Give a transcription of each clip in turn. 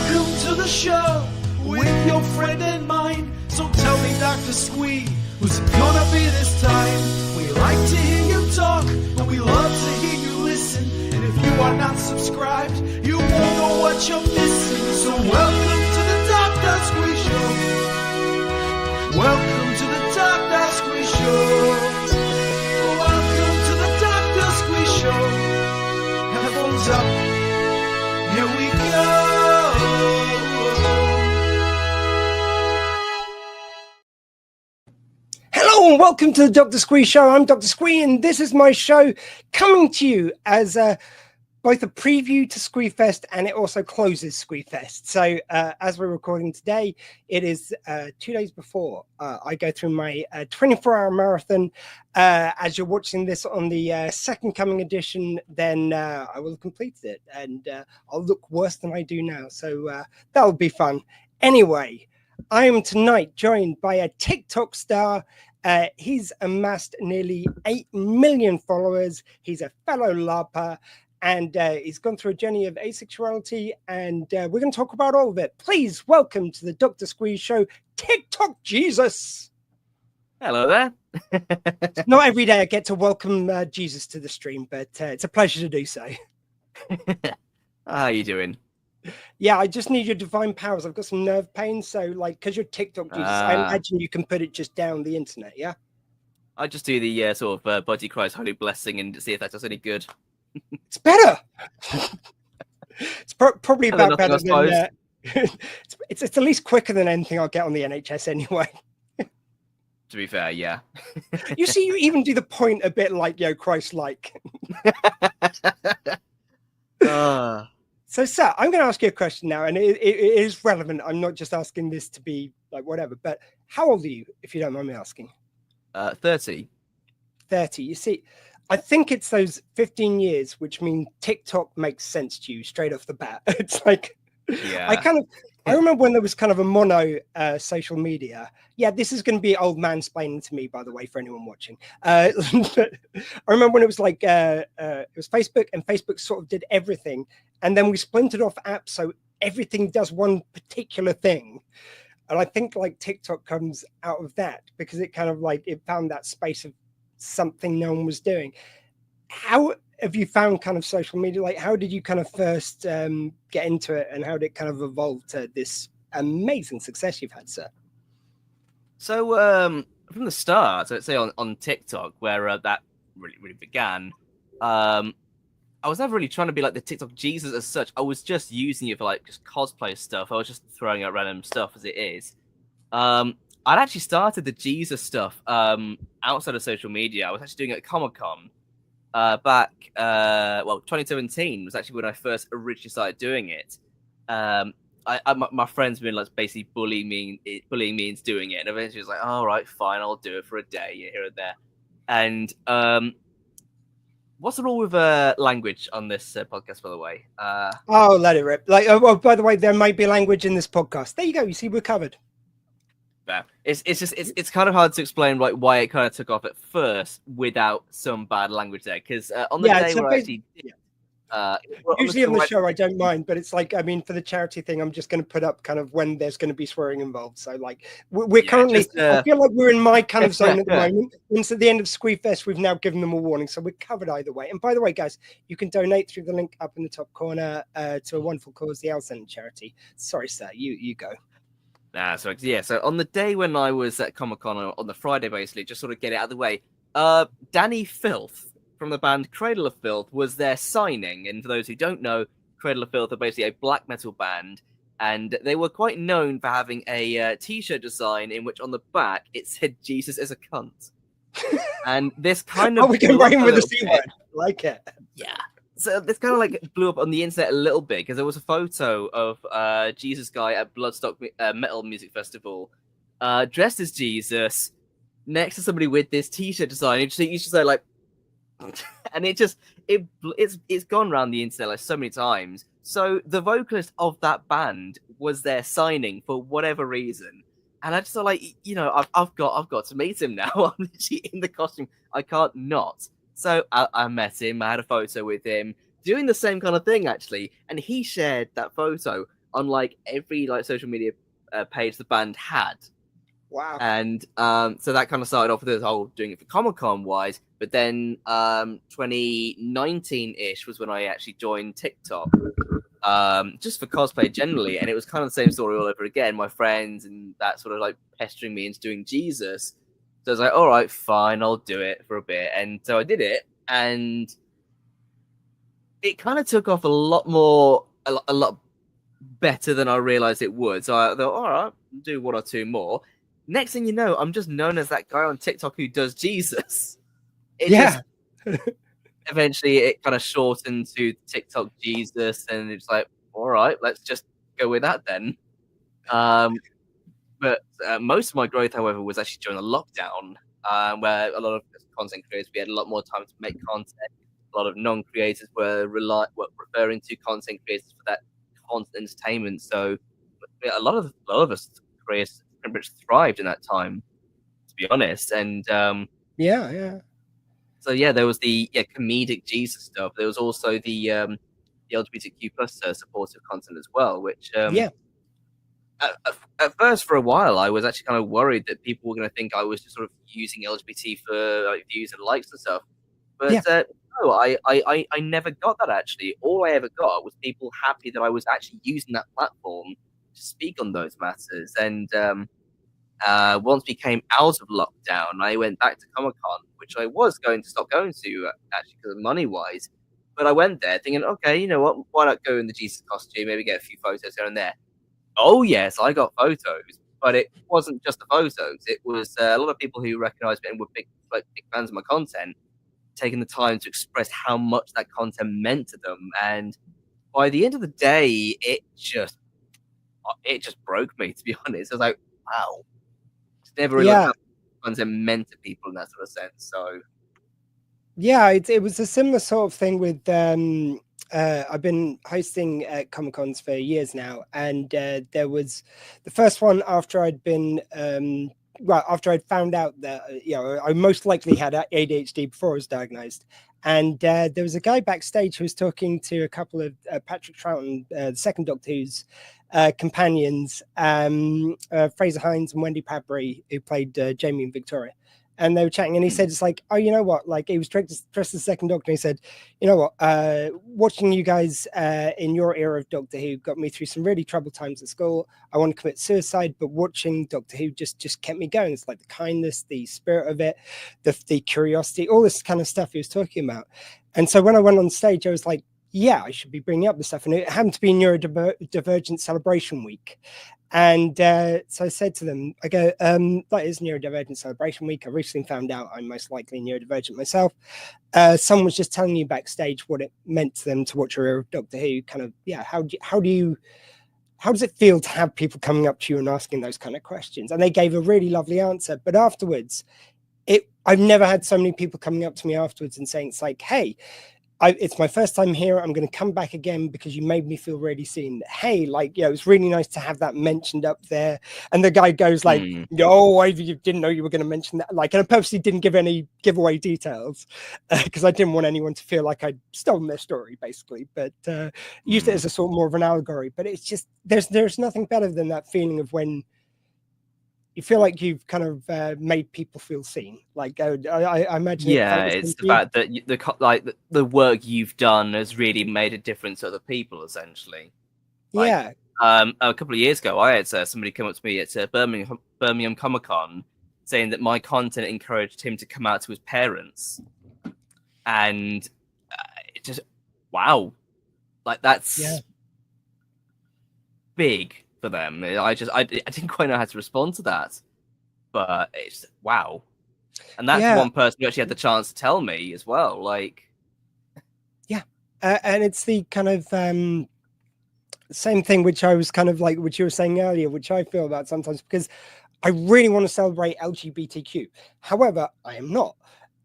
Welcome to the show with your friend and mine. So tell me, Dr. Squee, who's it gonna be this time? We like to hear you talk, but we love to hear you listen. And if you are not subscribed, you won't know what you're missing. So welcome to the Dr. Squee Show. Welcome to the Dr. Squee Show. Welcome to the Dr. Squee Show. Headphones up. Here we go. Hello and welcome to the Dr. Squee Show. I'm Dr. Squee and this is my show coming to you as both a preview to Squee Fest and it also closes Squee Fest. So as we're recording today, it is 2 days before I go through my 24-hour marathon. As you're watching this on the second coming edition, then I will have completed it and I'll look worse than I do now. So that'll be fun. Anyway, I am tonight joined by a TikTok star. He's amassed nearly 8 million followers. He's a fellow LARPer, and he's gone through a journey of asexuality, and we're going to talk about all of it. Please welcome to the Dr. Squee Show, TikTok Jesus. Hello there. Not every day I get to welcome Jesus to the stream, but it's a pleasure to do so. How are you doing? Yeah, I just need your divine powers. I've got some nerve pain, so like, because you're TikTok Jesus, I imagine you can put it just down the internet, yeah? I just do the sort of body Christ holy blessing and see if that does any good. It's better. It's probably about Nothing, better than it's at least quicker than anything I'll get on the NHS anyway. To be fair, yeah. You see, you even do the point a bit like, yo, Christ-like. So, sir, I'm going to ask you a question now, and it is relevant. I'm not just asking this to be like whatever, but how old are you, if you don't mind me asking? 30. 30. You see, I think it's those 15 years, which mean TikTok makes sense to you straight off the bat. It's like, Yeah. I remember when there was kind of a mono social media. Yeah, this is going to be old mansplaining to me, by the way, for anyone watching. But I remember when it was like, it was Facebook, and Facebook sort of did everything. And then we splintered off apps, so everything does one particular thing. And I think like TikTok comes out of that because it kind of like, it found that space of something no one was doing. How have you found kind of social media? Like, how did you kind of first get into it, and how did it kind of evolve to this amazing success you've had, sir? So from the start, so let's say on TikTok, where that really began, I was never really trying to be like the TikTok Jesus as such. I was just using it for like just cosplay stuff. I was just throwing out random stuff as it is. I'd actually started the Jesus stuff outside of social media. I was actually doing it at Comic-Con back, 2017 was actually when I first originally started doing it. My friends have been like basically bullying me into doing it, and eventually it was like, all right, fine, I'll do it for a day here and there. And what's the rule with language on this podcast, by the way? Oh, let it rip. Like, oh, by the way, there might be language in this podcast. There you go. You see, we're covered. Yeah. It's kind of hard to explain like why it kind of took off at first without some bad language there, because on the day where I actually did, usually on the show I don't mind, but it's like, I mean, for the charity thing, I'm just going to put up kind of when there's going to be swearing involved. So like we're currently, I feel like we're in my kind of zone at the moment. Once at the end of Squee Fest, we've now given them a warning, so we're covered either way. And by the way, guys, you can donate through the link up in the top corner to a wonderful cause, the Alcent charity. Sorry, sir, you go. So on the day when I was at Comic-Con on the Friday, basically, just sort of get it out of the way, Danny Filth from the band Cradle of Filth was there signing. And for those who don't know, Cradle of Filth are basically a black metal band, and they were quite known for having a t-shirt design in which on the back it said Jesus is a cunt. And this kind of we can write him with a C word. Like it. Yeah. So this kind of like blew up on the internet a little bit because there was a photo of Jesus guy at Bloodstock Metal Music Festival, dressed as Jesus, next to somebody with this t-shirt design. You just say like, and it's gone around the internet like so many times. So the vocalist of that band was there signing for whatever reason, and I just thought, like, you know, I've got to meet him now. I'm literally in the costume. I can't not. So I met him. I had a photo with him doing the same kind of thing, actually, and he shared that photo on like every like social media page the band had. Wow. And so that kind of started off with this whole doing it for Comic-Con wise. But then 2019-ish was when I actually joined TikTok, just for cosplay generally. And it was kind of the same story all over again. My friends and that sort of like pestering me into doing Jesus. So I was like, all right, fine, I'll do it for a bit. And so I did it. And it kind of took off a lot better than I realized it would. So I thought, all right, I'll do one or two more. Next thing you know, I'm just known as that guy on TikTok who does Jesus. Eventually, it kind of shortened to TikTok Jesus, and it's like, all right, let's just go with that then. But most of my growth, however, was actually during the lockdown, where a lot of content creators, we had a lot more time to make content. A lot of non-creators were referring to content creators for that content entertainment. So a lot of us creators pretty much thrived in that time, to be honest. And so yeah, there was the comedic Jesus stuff. There was also the LGBTQ plus supportive content as well, which at first for a while I was actually kind of worried that people were going to think I was just sort of using LGBT for like, views and likes and stuff. But no, I never got that actually. All I ever got was people happy that I was actually using that platform to speak on those matters. And once we came out of lockdown, I went back to Comic-Con, which I was going to stop going to actually because of money-wise. But I went there thinking, okay, you know what? Why not go in the Jesus costume? Maybe get a few photos here and there. Oh yes, I got photos, but it wasn't just the photos. It was a lot of people who recognised me and were big fans of my content, taking the time to express how much that content meant to them. And by the end of the day, it just broke me, to be honest. I was like, wow, it's never really how content meant to people in that sort of sense. So yeah, it was a similar sort of thing with I've been hosting Comic-Cons for years now, and there was the first one after I'd been after I'd found out that I most likely had ADHD before I was diagnosed. And there was a guy backstage who was talking to a couple of Patrick Troughton, the second Doctor Who's companions, Fraser Hines and Wendy Padbury, who played Jamie and Victoria. And they were chatting, and he said, it's like, oh, you know what? Like, he was dressed as the second Doctor. And he said, you know what? Watching you guys in your era of Doctor Who got me through some really troubled times at school. I want to commit suicide, but watching Doctor Who just kept me going. It's like the kindness, the spirit of it, the curiosity, all this kind of stuff he was talking about. And so when I went on stage, I was like, yeah, I should be bringing up this stuff. And it happened to be Neurodivergent Celebration Week. And so I said to them, I go, that is Neurodivergent Celebration Week. I recently found out I'm most likely neurodivergent myself. Someone was just telling you backstage what it meant to them to watch your era of Doctor Who. Kind of, how does it feel to have people coming up to you and asking those kind of questions? And they gave a really lovely answer. But afterwards, I've never had so many people coming up to me afterwards and saying, it's like, hey, it's my first time here. I'm going to come back again because you made me feel really seen. Hey, it's really nice to have that mentioned up there. And the guy goes like, "Oh, I didn't know you were going to mention that." And I purposely didn't give any giveaway details because I didn't want anyone to feel like I'd stolen their story, basically. But used it as a sort of more of an allegory. But it's just there's nothing better than that feeling of when you feel like you've kind of made people feel seen. Like I imagine. Yeah, it's the fact that the work you've done has really made a difference to other people, essentially. A couple of years ago, I had somebody come up to me at Birmingham Comic-Con saying that my content encouraged him to come out to his parents, and it just wow, that's big for them. I didn't quite know how to respond to that, but it's wow. And that's one person who actually had the chance to tell me as well. And it's the kind of same thing which I was kind of like, which you were saying earlier, which I feel about sometimes, because I really want to celebrate LGBTQ. However, I am not.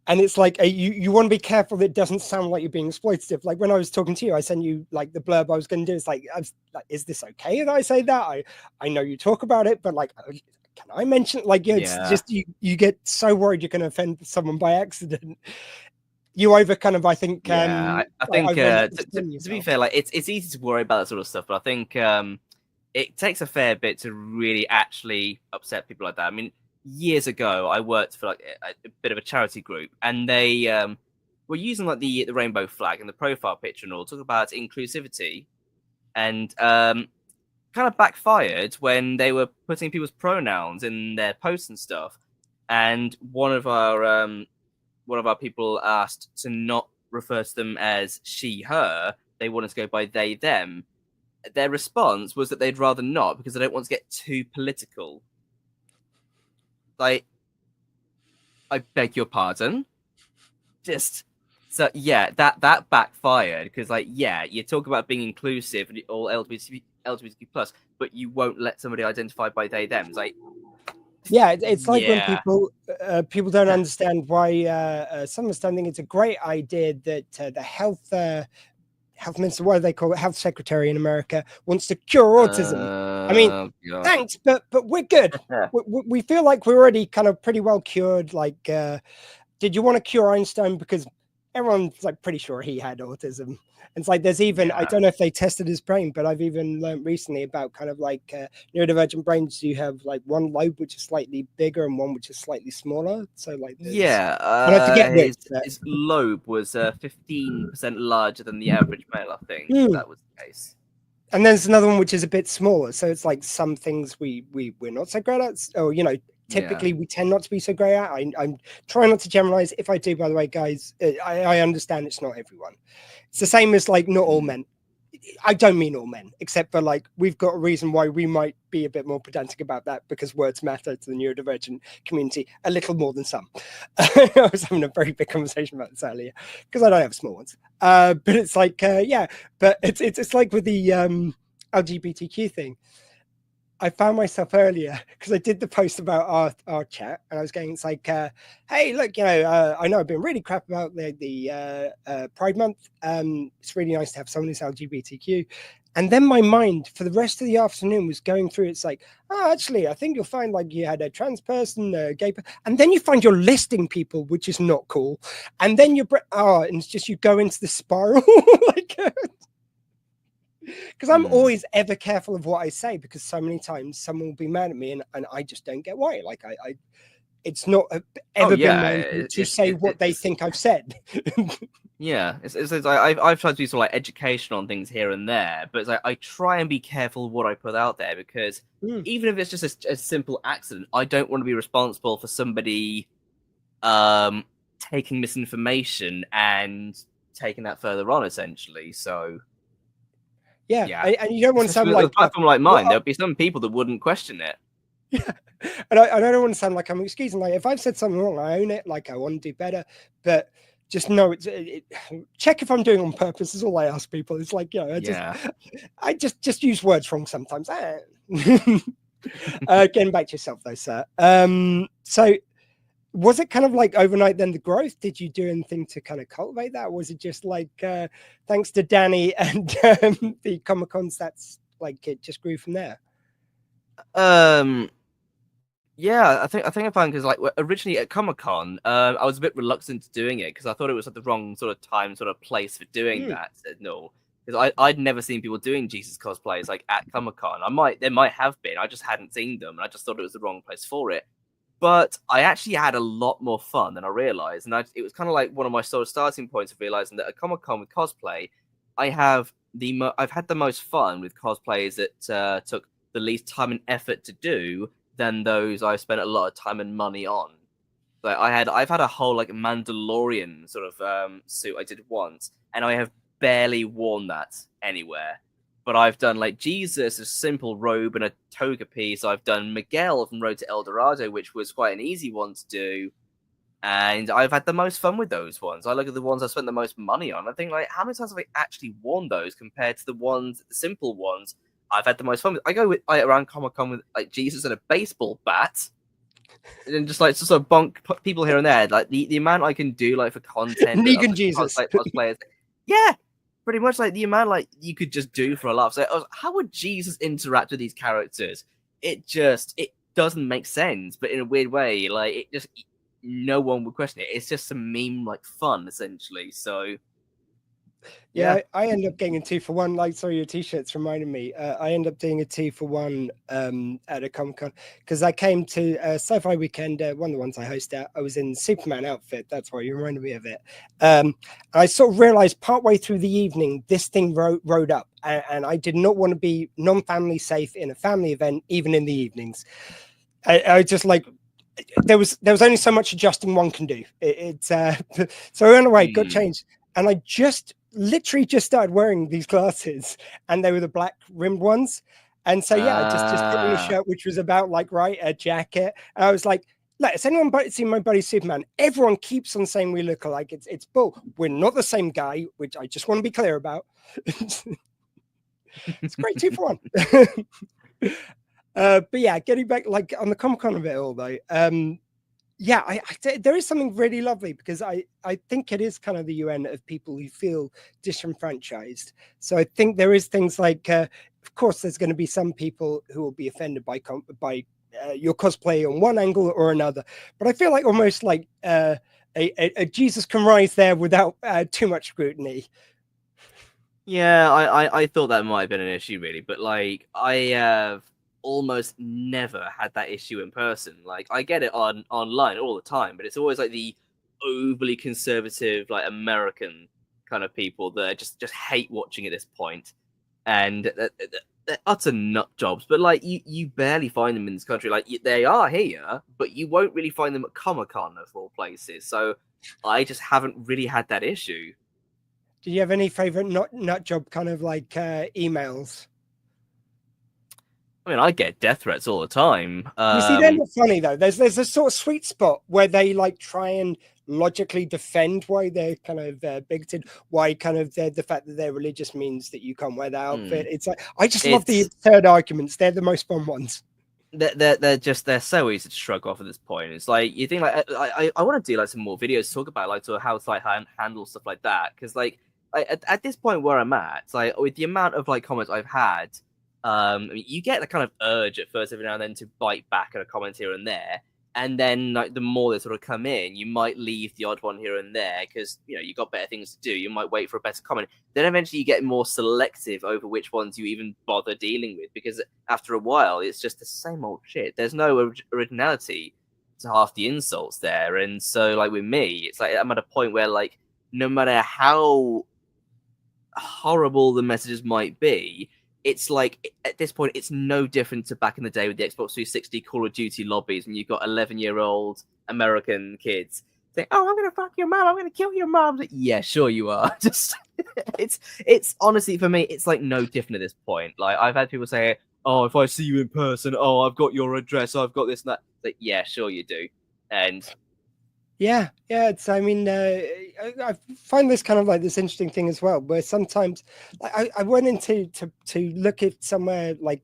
And it's like you want to be careful that it doesn't sound like you're being exploitative. Like when I was talking to you, I sent you like the blurb I was going to do. It's like, is this okay that I say that? I know you talk about it, but like, can I mention it? Like, it's just you get so worried you're going to offend someone by accident. You over kind of, I think. I think to be fair, like it's easy to worry about that sort of stuff, but I think it takes a fair bit to really actually upset people like that. I mean, years ago, I worked for like a bit of a charity group, and they were using like the rainbow flag and the profile picture and all, talk about inclusivity, and kind of backfired when they were putting people's pronouns in their posts and stuff. And one of our people asked to not refer to them as she, her. They wanted to go by they, them. Their response was that they'd rather not because they don't want to get too political. Like, I beg your pardon. Just so yeah, that backfired because like yeah, you talk about being inclusive and all LGBTQ plus, but you won't let somebody identify by they them. It's like yeah, it's like when yeah. people don't understand why some of us don't think it's a great idea that the health minister, what do they call it, health secretary in America, wants to cure autism. I mean, God. thanks, but we're good. we feel like we're already kind of pretty well cured. Like, did you want to cure Einstein? Because everyone's like pretty sure he had autism. And it's like there's even I don't know if they tested his brain, but I've even learned recently about kind of like neurodivergent brains. You have like one lobe which is slightly bigger and one which is slightly smaller. So like I forget which, his lobe was 15% larger than the average male. I think that was the case. And there's another one which is a bit smaller. So it's like some things we're not so great at, or you know. Typically, we tend not to be so great at. I'm trying not to generalize. If I do, by the way, guys, I understand it's not everyone. It's the same as like not all men. I don't mean all men, except for like we've got a reason why we might be a bit more pedantic about that because words matter to the neurodivergent community a little more than some. I was having a very big conversation about this earlier because I don't have small ones. But it's like but it's like with the LGBTQ thing. I found myself earlier because I did the post about our chat, and I was going, it's like, hey, look, you know, I know I've been really crap about the Pride Month. It's really nice to have someone who's LGBTQ. And then my mind for the rest of the afternoon was going through. It's like, oh, actually, I think you'll find like you had a trans person, a gay person, and then you find you're listing people, which is not cool. And then and it's just you go into the spiral like. Because I'm always ever careful of what I say because so many times someone will be mad at me and I just don't get why. Like it's not ever been to say what they think I've said. Yeah, it's like I've tried to do sort of like education on things here and there, but it's like I try and be careful what I put out there because even if it's just a simple accident, I don't want to be responsible for somebody taking misinformation and taking that further on, essentially. So. Yeah. And you don't want to sound like a platform like mine. There'll be some people that wouldn't question it. Yeah, and I don't want to sound like I'm excusing. Like if I've said something wrong, I own it. Like I want to do better, but just know check if I'm doing it on purpose. Is all I ask people. It's like I just use words wrong sometimes. Getting back to yourself though, sir. So. Was it kind of like overnight then the growth? Did you do anything to kind of cultivate that? Or was it just like thanks to Danny and the Comic-Cons, that's like it just grew from there? Yeah, I think I found because like originally at Comic-Con, I was a bit reluctant to doing it because I thought it was at the wrong sort of time, sort of place for doing that. No, because I'd never seen people doing Jesus cosplays like at Comic-Con. There might have been, I just hadn't seen them, and I just thought it was the wrong place for it. But I actually had a lot more fun than I realized. And it was kind of like one of my sort of starting points of realizing that at Comic-Con with cosplay, I've had the most fun with cosplays that took the least time and effort to do than those I've spent a lot of time and money on. Like I've had a whole like Mandalorian sort of suit I did once, and I have barely worn that anywhere. But I've done like Jesus, a simple robe and a toga piece. I've done Miguel from Road to El Dorado, which was quite an easy one to do. And I've had the most fun with those ones. I look at the ones I spent the most money on. I think like, how many times have I actually worn those compared to the simple ones I've had the most fun with? I go around Comic-Con with like Jesus and a baseball bat. And then just like sort of bonk people here and there. Like the amount I can do like for content. Negan Jesus. Cosplayers. Yeah. Pretty much like the amount like you could just do for a laugh. So how would Jesus interact with these characters? It doesn't make sense, but in a weird way, like no one would question it. It's just some meme like fun essentially. So Yeah, I end up getting a 2-for-1. Like, sorry, your t-shirts reminded me. I end up doing a 2-for-1 at a Comic-Con because I came to Sci-Fi Weekend, one of the ones I host at. I was in Superman outfit. That's why you reminded me of it. I sort of realized partway through the evening, this thing rode up, and I did not want to be non-family safe in a family event, even in the evenings. I just like, there was only so much adjusting one can do. So I went away, got changed, and I literally just started wearing these glasses, and they were the black rimmed ones. And so I just put on a shirt which was about like a jacket. And I was like, look, has anyone seen my buddy Superman? Everyone keeps on saying we look alike. It's bull. We're not the same guy, which I just want to be clear about. It's great 2-for-1. But yeah, getting back like on the Comic-Con of it all though. Yeah, there is something really lovely because I think it is kind of the UN of people who feel disenfranchised. So I think there is things like, of course, there's going to be some people who will be offended by your cosplay on one angle or another. But I feel like almost like a Jesus can rise there without too much scrutiny. Yeah, I thought that might have been an issue really, but like I have almost never had that issue in person. Like I get it online all the time, but it's always like the overly conservative, like American kind of people that just hate watching at this point, and they're utter nut jobs. But like you barely find them in this country. Like they are here, but you won't really find them at Comic-Con of all places. So I just haven't really had that issue. Do you have any favorite nut job kind of like emails? I mean, I get death threats all the time. You see, they're not funny though. There's a sort of sweet spot where they like try and logically defend why they're kind of bigoted, why kind of the fact that they're religious means that you can't wear that outfit. It's like I just love the third arguments. They're the most fun ones. They're so easy to shrug off at this point. It's like you think like I want to do like some more videos to talk about like how to like handle stuff like that, because like at this point where I'm at, it's like with the amount of like comments I've had. I mean, you get the kind of urge at first every now and then to bite back at a comment here and there, and then like the more they sort of come in, you might leave the odd one here and there because you got better things to do. You might wait for a better comment. Then eventually you get more selective over which ones you even bother dealing with, because after a while it's just the same old shit. There's no originality to half the insults there, and so like with me, it's like I'm at a point where like no matter how horrible the messages might be, it's like at this point it's no different to back in the day with the Xbox 360 Call of Duty lobbies when you've got 11-year-old American kids saying, "Oh, I'm gonna fuck your mom, I'm gonna kill your mom." Like, yeah, sure you are. Just it's honestly for me it's like no different at this point. Like I've had people say, "Oh, if I see you in person, oh, I've got your address, I've got this and that." Like, yeah, sure you do. And yeah, it's. I mean, I find this kind of like this interesting thing as well, where sometimes I went into to look at somewhere like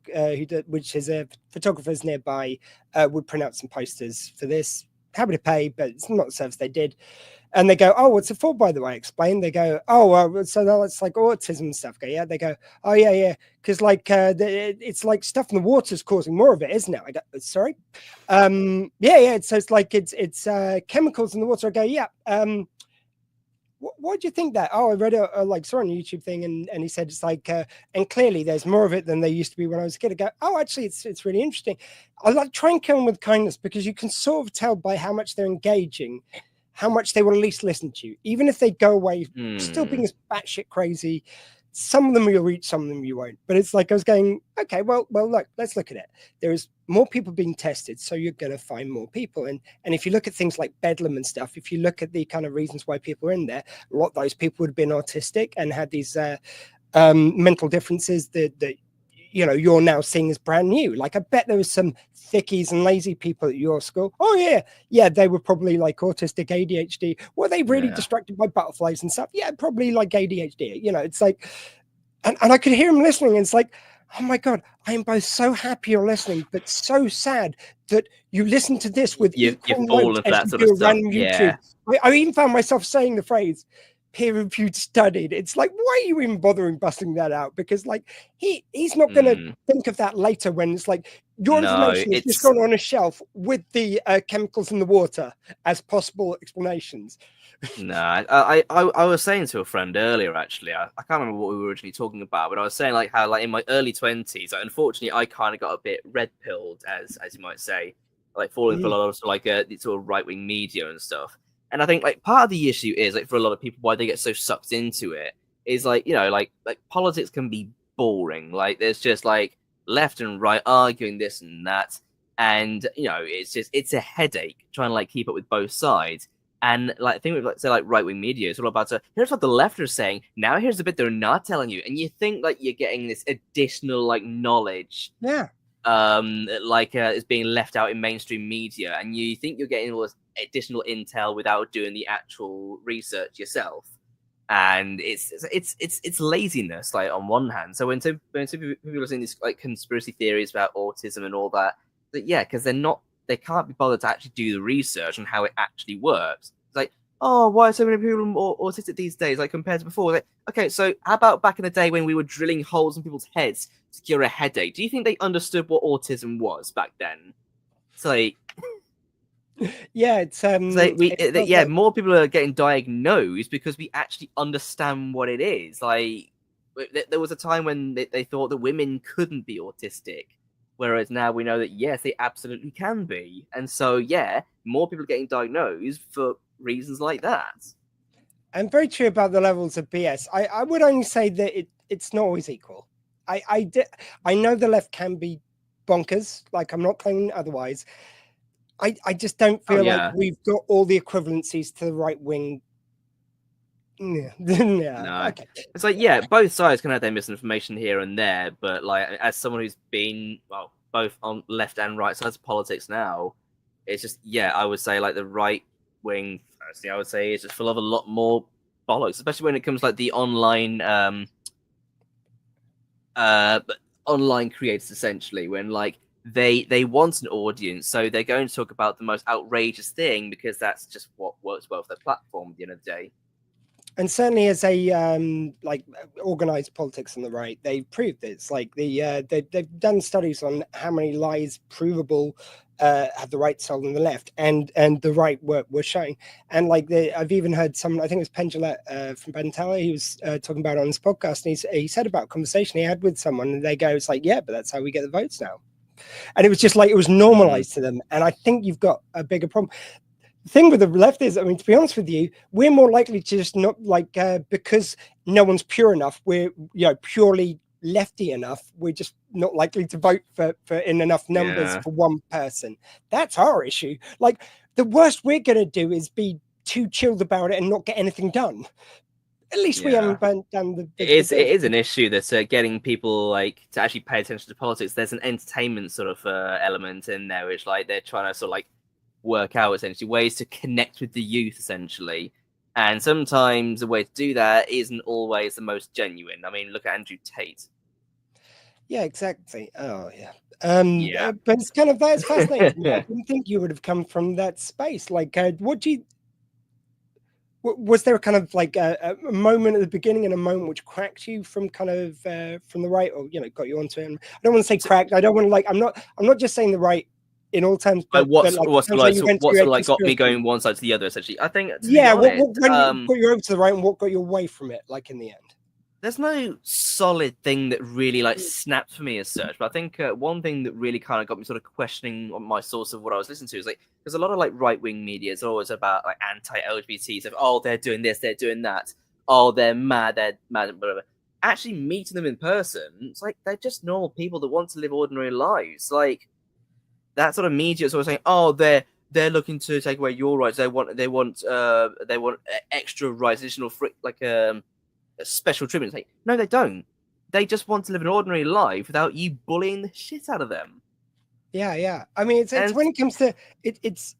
which is a photographers nearby would print out some posters for this. Happy to pay, but it's not the service they did. And they go, "Oh, what's it for?" By the way, I explain. They go, "Oh, so that's like autism and stuff." Go, "Yeah." They go, "Oh, yeah, because like it's like stuff in the water's causing more of it, isn't it?" I go, "Sorry." Yeah. So it's like it's chemicals in the water. I go, "Yeah." Why do you think that? Oh, I read saw on a YouTube thing, and he said it's like, and clearly there's more of it than there used to be when I was a kid. I go, "Oh, actually, it's really interesting." I like try and kill them with kindness because you can sort of tell by how much they're engaging, how much they will at least listen to you, even if they go away still being as batshit crazy. Some of them you'll reach, some of them you won't. But it's like I was going, okay, well, look, let's look at it. There is more people being tested, so you're going to find more people. And if you look at things like Bedlam and stuff, if you look at the kind of reasons why people are in there, a lot of those people would have been autistic and had these mental differences that you're now seeing as brand new. Like I bet there was some thickies and lazy people at your school. Oh yeah, they were probably like autistic, ADHD. Were they really distracted by butterflies and stuff? Yeah, probably like ADHD. It's like, and I could hear him listening. And it's like, oh my God, I am both so happy you're listening, but so sad that you listen to this with you fall into that sort of stuff. YouTube. I even found myself saying the phrase, peer-reviewed studied. It's like, why are you even bothering busting that out? Because like he's not going to think of that later when it's like your information is just gone on a shelf with the chemicals in the water as possible explanations. No, I was saying to a friend earlier, actually, I can't remember what we were originally talking about, but I was saying like how like in my early 20s, like, unfortunately, I kind of got a bit red-pilled, as you might say, like falling for a lot of like the sort of right-wing media and stuff. And I think like part of the issue is like for a lot of people why they get so sucked into it is like, you know, like politics can be boring. Like there's just like left and right arguing this and that, and you know it's a headache trying to like keep up with both sides. And like I think with like say like right wing media, it's all about here's what the left are saying. Now here's the bit they're not telling you, and you think like you're getting this additional like knowledge, is being left out in mainstream media, and you think you're getting all this additional intel without doing the actual research yourself. And it's laziness, like on one hand. So when people are saying these like conspiracy theories about autism and all that, yeah, because they can't be bothered to actually do the research on how it actually works. It's like, oh, why are so many people autistic these days, like compared to before? Like, okay, so how about back in the day when we were drilling holes in people's heads to cure a headache? Do you think they understood what autism was back then? It's like, yeah, it's like more people are getting diagnosed because we actually understand what it is. Like, there was a time when they thought that women couldn't be autistic. Whereas now we know that, yes, they absolutely can be. And so, yeah, more people are getting diagnosed for reasons like that. And very true about the levels of BS. I would only say that it's not always equal. I know the left can be bonkers. Like, I'm not claiming otherwise. I just don't feel like we've got all the equivalencies to the right wing. Yeah. No. Okay. It's like, yeah, both sides can have their misinformation here and there, but like as someone who's been both on left and right sides of politics now, it's just I would say like the right wing, firstly, I would say is just full of a lot more bollocks, especially when it comes to, like the online online creators, essentially, when like they want an audience, so they're going to talk about the most outrageous thing because that's just what works well for their platform at the end of the day. And certainly as a like organized politics on the right, they've proved this. Like they've done studies on how many lies provable have the right told on the left, and the right were showing. And like I've even heard someone, I think it was Pendula from Bentala, he was talking about it on his podcast, and he said about a conversation he had with someone, and they go, it's like, yeah, but that's how we get the votes now. And it was just like it was normalized to them. And I think you've got a bigger problem. The thing with the left is, I mean, to be honest with you, we're more likely to just not like because no one's pure enough. We're purely lefty enough. We're just not likely to vote for in enough numbers for one person. That's our issue. Like the worst we're gonna do is be too chilled about it and not get anything done. At least we haven't done the. It is an issue that's getting people like to actually pay attention to politics. There's an entertainment sort of element in there, which like they're trying to sort of like work out essentially ways to connect with the youth essentially, and sometimes the way to do that isn't always the most genuine. I mean, look at Andrew Tate. Yeah, exactly. Oh yeah. But it's kind of that's fascinating. I didn't think you would have come from that space. Like was there kind of like a moment at the beginning and a moment which cracked you from kind of from the right, or got you onto it? And I don't want to say cracked. I don't want to like I'm not just saying the right in all terms, but what got me going one side to the other, essentially. I think, what got you over to the right and what got you away from it, like in the end? There's no solid thing that really like snapped for me as such, but I think one thing that really kind of got me sort of questioning on my source of what I was listening to is like there's a lot of like right-wing media is always about like anti-LGBT, so oh, they're doing this, they're doing that, oh, they're mad, whatever. Actually meeting them in person, it's like they're just normal people that want to live ordinary lives. Like that sort of media is always saying, oh, they're looking to take away your rights. They want extra rights, additional special treatment. Like, no, they don't. They just want to live an ordinary life without you bullying the shit out of them. Yeah. I mean, it's when it comes to it's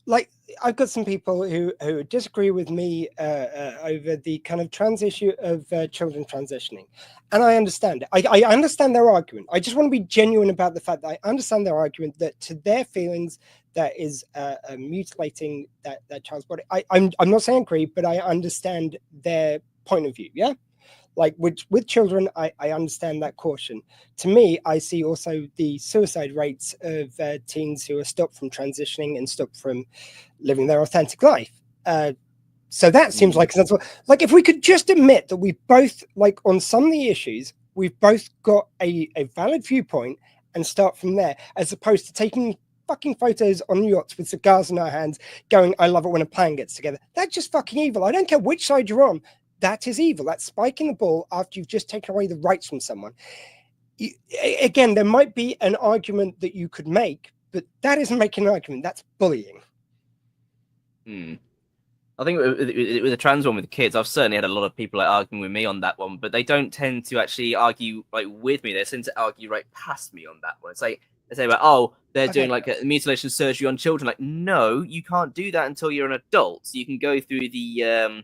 like I've got some people who disagree with me over the kind of trans issue of children transitioning, and I understand it. I understand their argument. I just want to be genuine about the fact that I understand their argument that to their feelings that is mutilating that child's body. I'm not saying agree, but I understand their point of view. Yeah. Like with children, I understand that caution. To me, I see also the suicide rates of teens who are stopped from transitioning and stopped from living their authentic life. So that seems like sensible. Like if we could just admit that we both, like on some of the issues, we've both got a valid viewpoint and start from there, as opposed to taking fucking photos on yachts with cigars in our hands, going, "I love it when a plan gets together." That's just fucking evil. I don't care which side you're on. That is evil. That's spiking the ball after you've just taken away the rights from someone. Again, there might be an argument that you could make, but that isn't making an argument. That's bullying. I think with the trans one with the kids, I've certainly had a lot of people like arguing with me on that one, but they don't tend to actually argue like with me. They tend to argue right past me on that one. It's like they say about, oh, they're doing like a mutilation surgery on children. Like, no, you can't do that until you're an adult. So you can go through the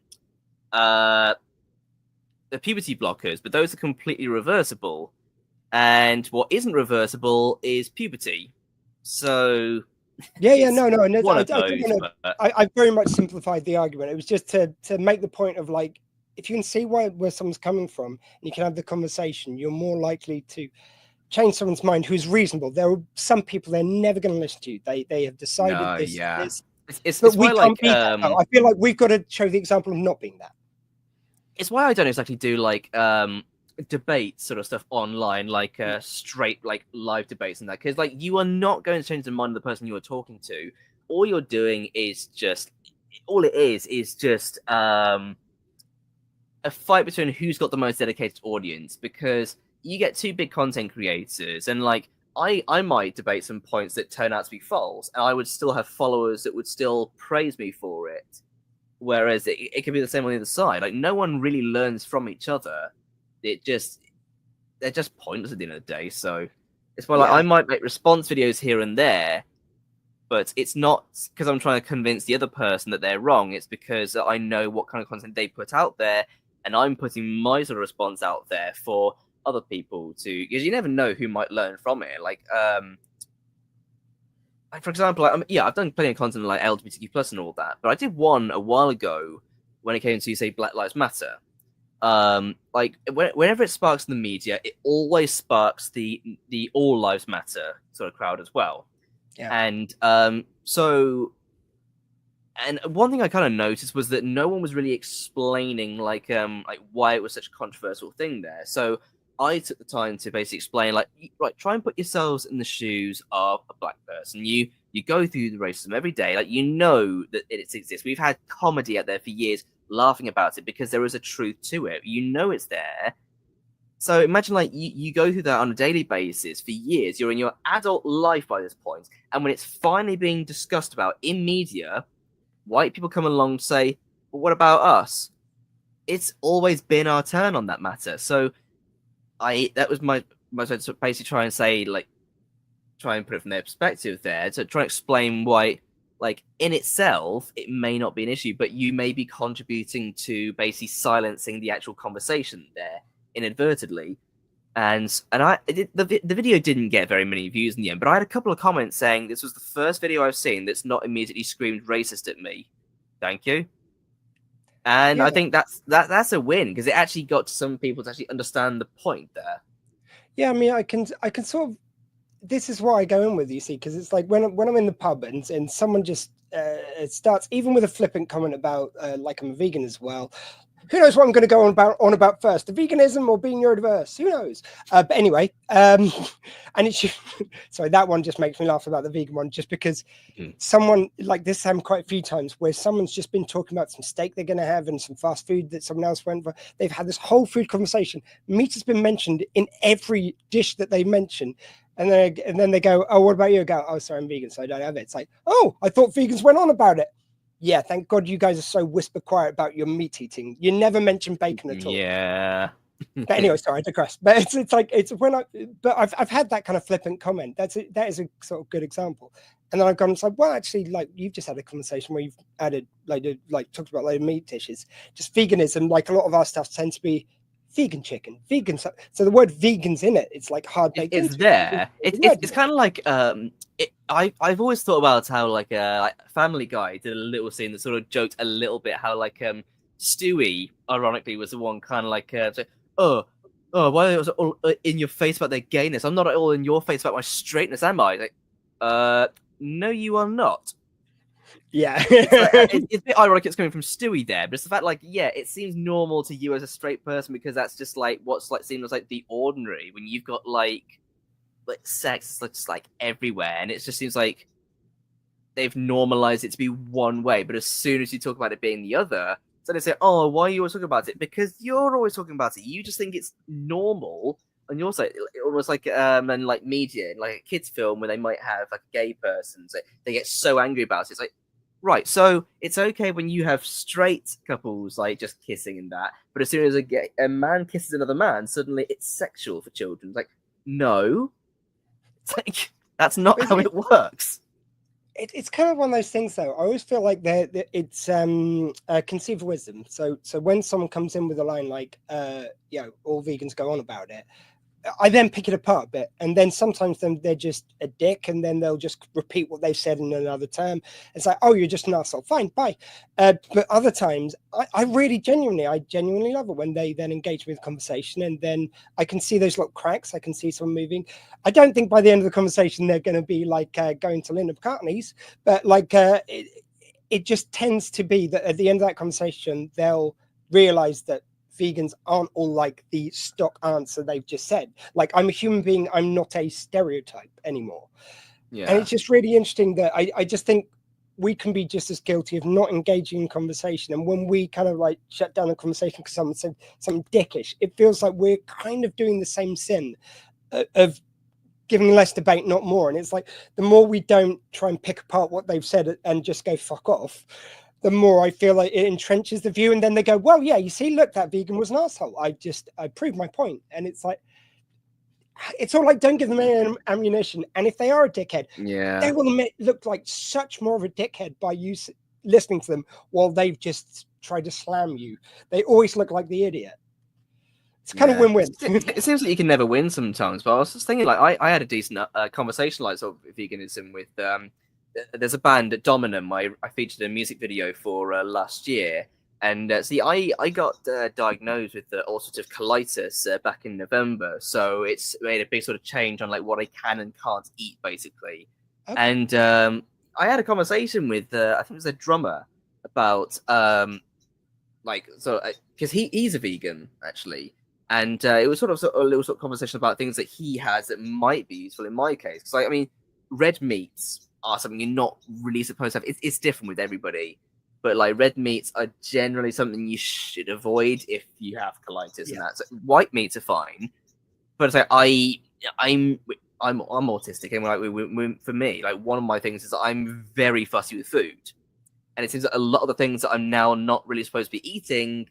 puberty blockers, but those are completely reversible. And what isn't reversible is puberty. So I very much simplified the argument. It was just to make the point of like, if you can see where someone's coming from and you can have the conversation, you're more likely to change someone's mind who's reasonable. There are some people they're never going to listen to. They have decided this. Yeah. It's why, like, I feel like we've got to show the example of not being that. It's why I don't exactly do like debate sort of stuff online, like straight like live debates and that, because like you are not going to change the mind of the person you are talking to. All you're doing is just a fight between who's got the most dedicated audience, because you get two big content creators and like I might debate some points that turn out to be false, and I would still have followers that would still praise me for it. Whereas it could be the same on the other side. Like, no one really learns from each other. They're just pointless at the end of the day. So it's why like I might make response videos here and there, but it's not because I'm trying to convince the other person that they're wrong. It's because I know what kind of content they put out there, and I'm putting my sort of response out there for other people to, because you never know who might learn from it. Like for example, I've done plenty of content like LGBTQ plus and all that, but I did one a while ago when it came to, say, Black Lives Matter. Like whenever it sparks in the media, it always sparks the All Lives Matter sort of crowd as well. Yeah. And so one thing I kind of noticed was that no one was really explaining like why it was such a controversial thing there. So I took the time to basically explain, like, right, try and put yourselves in the shoes of a black person. You go through the racism every day. Like, you know that it exists. We've had comedy out there for years laughing about it because there is a truth to it. You know it's there. So imagine, like, you go through that on a daily basis for years. You're in your adult life by this point. And when it's finally being discussed about in media, white people come along and say, well, what about us? It's always been our turn on that matter. So that was my to basically try and say, like, try and put it from their perspective there, to try and explain why, like, in itself, it may not be an issue, but you may be contributing to basically silencing the actual conversation there inadvertently. And the video didn't get very many views in the end, but I had a couple of comments saying this was the first video I've seen that's not immediately screamed racist at me. Thank you. And yeah. I think that's a win, because it actually got some people to actually understand the point there. Yeah, I mean, I can sort of, this is why I go in with, you see, because it's like when I'm in the pub and someone just starts, even with a flippant comment about like I'm a vegan as well. Who knows what I'm going to go on about first, the veganism or being neurodiverse? Who knows? But anyway, and it's sorry, that one just makes me laugh about the vegan one, just because someone like this happened quite a few times where someone's just been talking about some steak they're going to have and some fast food that someone else went for. They've had this whole food conversation. Meat has been mentioned in every dish that they mention. And then they go, oh, what about you? I go, oh, sorry, I'm vegan, so I don't have it. It's like, oh, I thought vegans went on about it. Yeah, thank God you guys are so whisper quiet about your meat eating. You never mention bacon at all. Yeah. But anyway, sorry, I digress. But it's when I've had that kind of flippant comment. That is a sort of good example. And then I've gone, it's like, well, actually, like you've just had a conversation where you've added talked about like meat dishes, just veganism. Like a lot of our stuff tends to be vegan chicken, vegan. So the word vegan's in it. It's like hard baked. It's there. It's kind of like I've always thought about how like Family Guy did a little scene that sort of joked a little bit how like Stewie ironically was the one kind of like why was it all in your face about their gayness? I'm not at all in your face about my straightness, am I? Like no, you are not. Yeah. It's a bit ironic it's coming from Stewie there, but it's the fact like, yeah, it seems normal to you as a straight person because that's just like what's like seen as like the ordinary when you've got like sex is just like everywhere, and it just seems like they've normalized it to be one way, but as soon as you talk about it being the other, so they say, oh, why are you always talking about it? Because you're always talking about it. You just think it's normal. On your side, almost like and like media, like a kids' film where they might have like a gay person, so they get so angry about it. It's like, right, so it's okay when you have straight couples like just kissing and that, but as soon as a man kisses another man, suddenly it's sexual for children. It's like, no, it's like that's not how it works. It's kind of one of those things, though. I always feel like it's conceived wisdom. So when someone comes in with a line like, all vegans go on about it, I then pick it apart a bit, and then sometimes they're just a dick, and then they'll just repeat what they've said in another term. It's like, oh, you're just an asshole. Fine, bye. But other times, I genuinely love it when they then engage me with conversation, and then I can see those little cracks. I can see someone moving. I don't think by the end of the conversation they're going to be like going to Linda McCartney's, but like it just tends to be that at the end of that conversation they'll realize that vegans aren't all like the stock answer they've just said. Like, I'm a human being, I'm not a stereotype anymore. Yeah. And it's just really interesting that I just think we can be just as guilty of not engaging in conversation. And when we kind of like shut down a conversation because someone said something dickish, it feels like we're kind of doing the same sin of giving less debate, not more. And it's like, the more we don't try and pick apart what they've said and just go fuck off, the more I feel like it entrenches the view. And then they go, well, yeah, you see, look, that vegan was an asshole. I proved my point. And it's like, it's all like, don't give them any ammunition. And if they are a dickhead, they will look like such more of a dickhead by you listening to them while they've just tried to slam you. They always look like the idiot. It's kind of win-win. It seems like you can never win sometimes. But I was just thinking, like, I had a decent conversation like sort of veganism with there's a band at Dominum I featured a music video for last year, and I got diagnosed with all sorts of colitis back in November, so it's made a big sort of change on like what I can and can't eat basically. Okay. And I had a conversation with I think it was a drummer about because he's a vegan actually, and it was sort of a little sort of conversation about things that he has that might be useful in my case. Because I mean, red meats are something you're not really supposed to have. It's different with everybody, but like red meats are generally something you should avoid if you have colitis and that. So white meats are fine, but it's like I'm autistic, and like for me, like one of my things is that I'm very fussy with food, and it seems that a lot of the things that I'm now not really supposed to be eating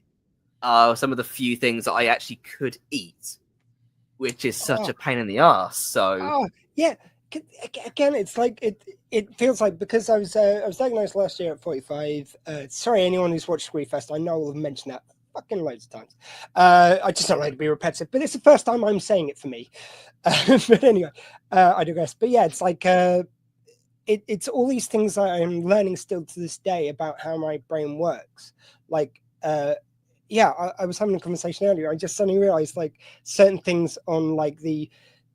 are some of the few things that I actually could eat, which is such a pain in the ass. So again, it's like it feels like, because I was diagnosed last year at 45. Sorry, anyone who's watched Squee Fest, I know I've mentioned that fucking loads of times. I just don't like to be repetitive, but it's the first time I'm saying it for me. But anyway, I digress. But yeah, it's like it's all these things that I'm learning still to this day about how my brain works. Like, I was having a conversation earlier. I just suddenly realized like certain things on like the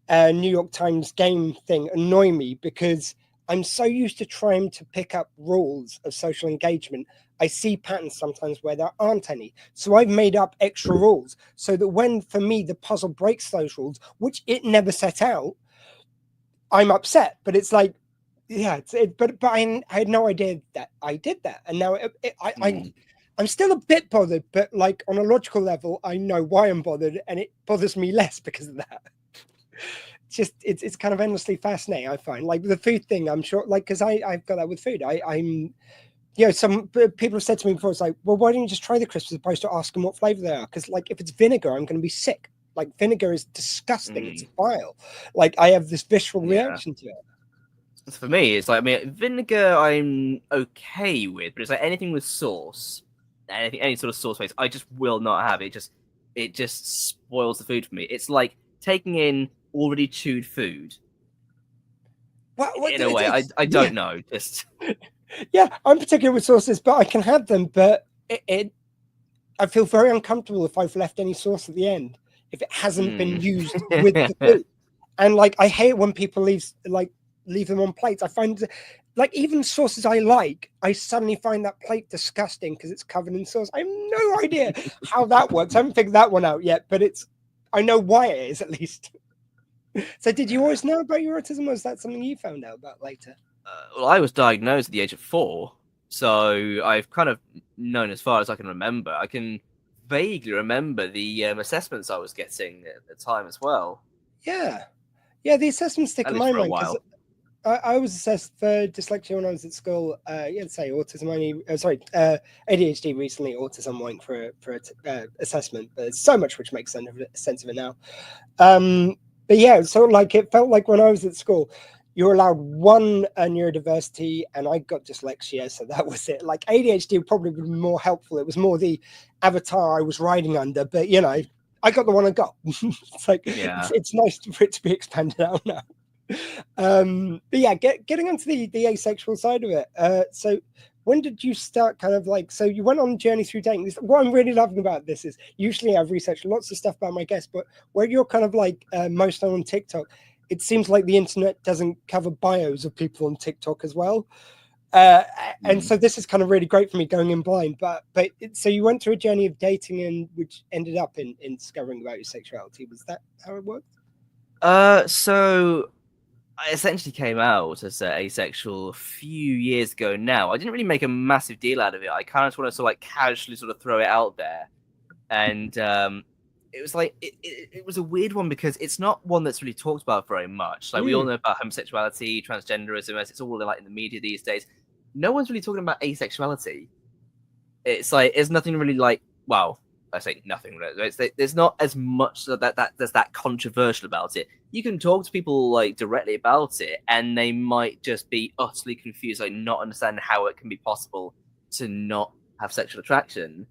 New York Times game thing annoy me because I'm so used to trying to pick up rules of social engagement. I see patterns sometimes where there aren't any. So I've made up extra rules so that when, for me, the puzzle breaks those rules, which it never set out, I'm upset. But it's like, but I had no idea that I did that. And now I'm still a bit bothered, but like on a logical level, I know why I'm bothered, and it bothers me less because of that. It's kind of endlessly fascinating. I find like the food thing, I'm sure, like, because I've got that with food. I'm some people have said to me before, it's like, well, why don't you just try the crisps as opposed to asking what flavor they are? Because like if it's vinegar, I'm going to be sick. Like vinegar is disgusting. It's vile. Like I have this visceral reaction to it. For me, it's like, I mean, vinegar I'm okay with, but it's like anything with sauce, any sort of sauce base, I just will not have it. It just spoils the food for me. It's like taking in already chewed food. Well, In a way, I don't know. Just yeah, I'm particular with sauces, but I can have them. But I feel very uncomfortable if I've left any sauce at the end, if it hasn't been used with the food. And like, I hate when people leave them on plates. I find like even sauces I like, I suddenly find that plate disgusting because it's covered in sauce. I have no idea how that works. I haven't figured that one out yet, but I know why it is at least. So did you always know about your autism, or was that something you found out about later? Well, I was diagnosed at the age of 4, so I've kind of known as far as I can remember. I can vaguely remember the assessments I was getting at the time as well. Yeah, the assessments stick in my mind because I was assessed for dyslexia when I was at school. Say autism only. ADHD recently. Autism went for assessment, but there's so much which makes sense of it now. But yeah, so like it felt like when I was at school, you were allowed one neurodiversity, and I got dyslexia, so that was it. Like ADHD probably would be more helpful. It was more the avatar I was riding under, but you know, I got the one I got. It's like it's nice for it to be expanded out now. But yeah, getting onto the asexual side of it. So when did you start kind of like, so you went on a journey through dating? What I'm really loving about this is usually I've researched lots of stuff about my guests, but where you're kind of like most on TikTok, it seems like the internet doesn't cover bios of people on TikTok as well. And so this is kind of really great for me going in blind, so you went through a journey of dating and which ended up in discovering about your sexuality. Was that how it worked? So I essentially came out as asexual a few years ago now. I didn't really make a massive deal out of it. I kind of just wanted to like casually sort of throw it out there. And it was like, it was a weird one because it's not one that's really talked about very much. Like we all know about homosexuality, transgenderism, as it's all like in the media these days. No one's really talking about asexuality. It's like, there's nothing really like, well, I say nothing. There's not as much there's that controversial about it. You can talk to people like directly about it, and they might just be utterly confused, like not understand how it can be possible to not have sexual attraction.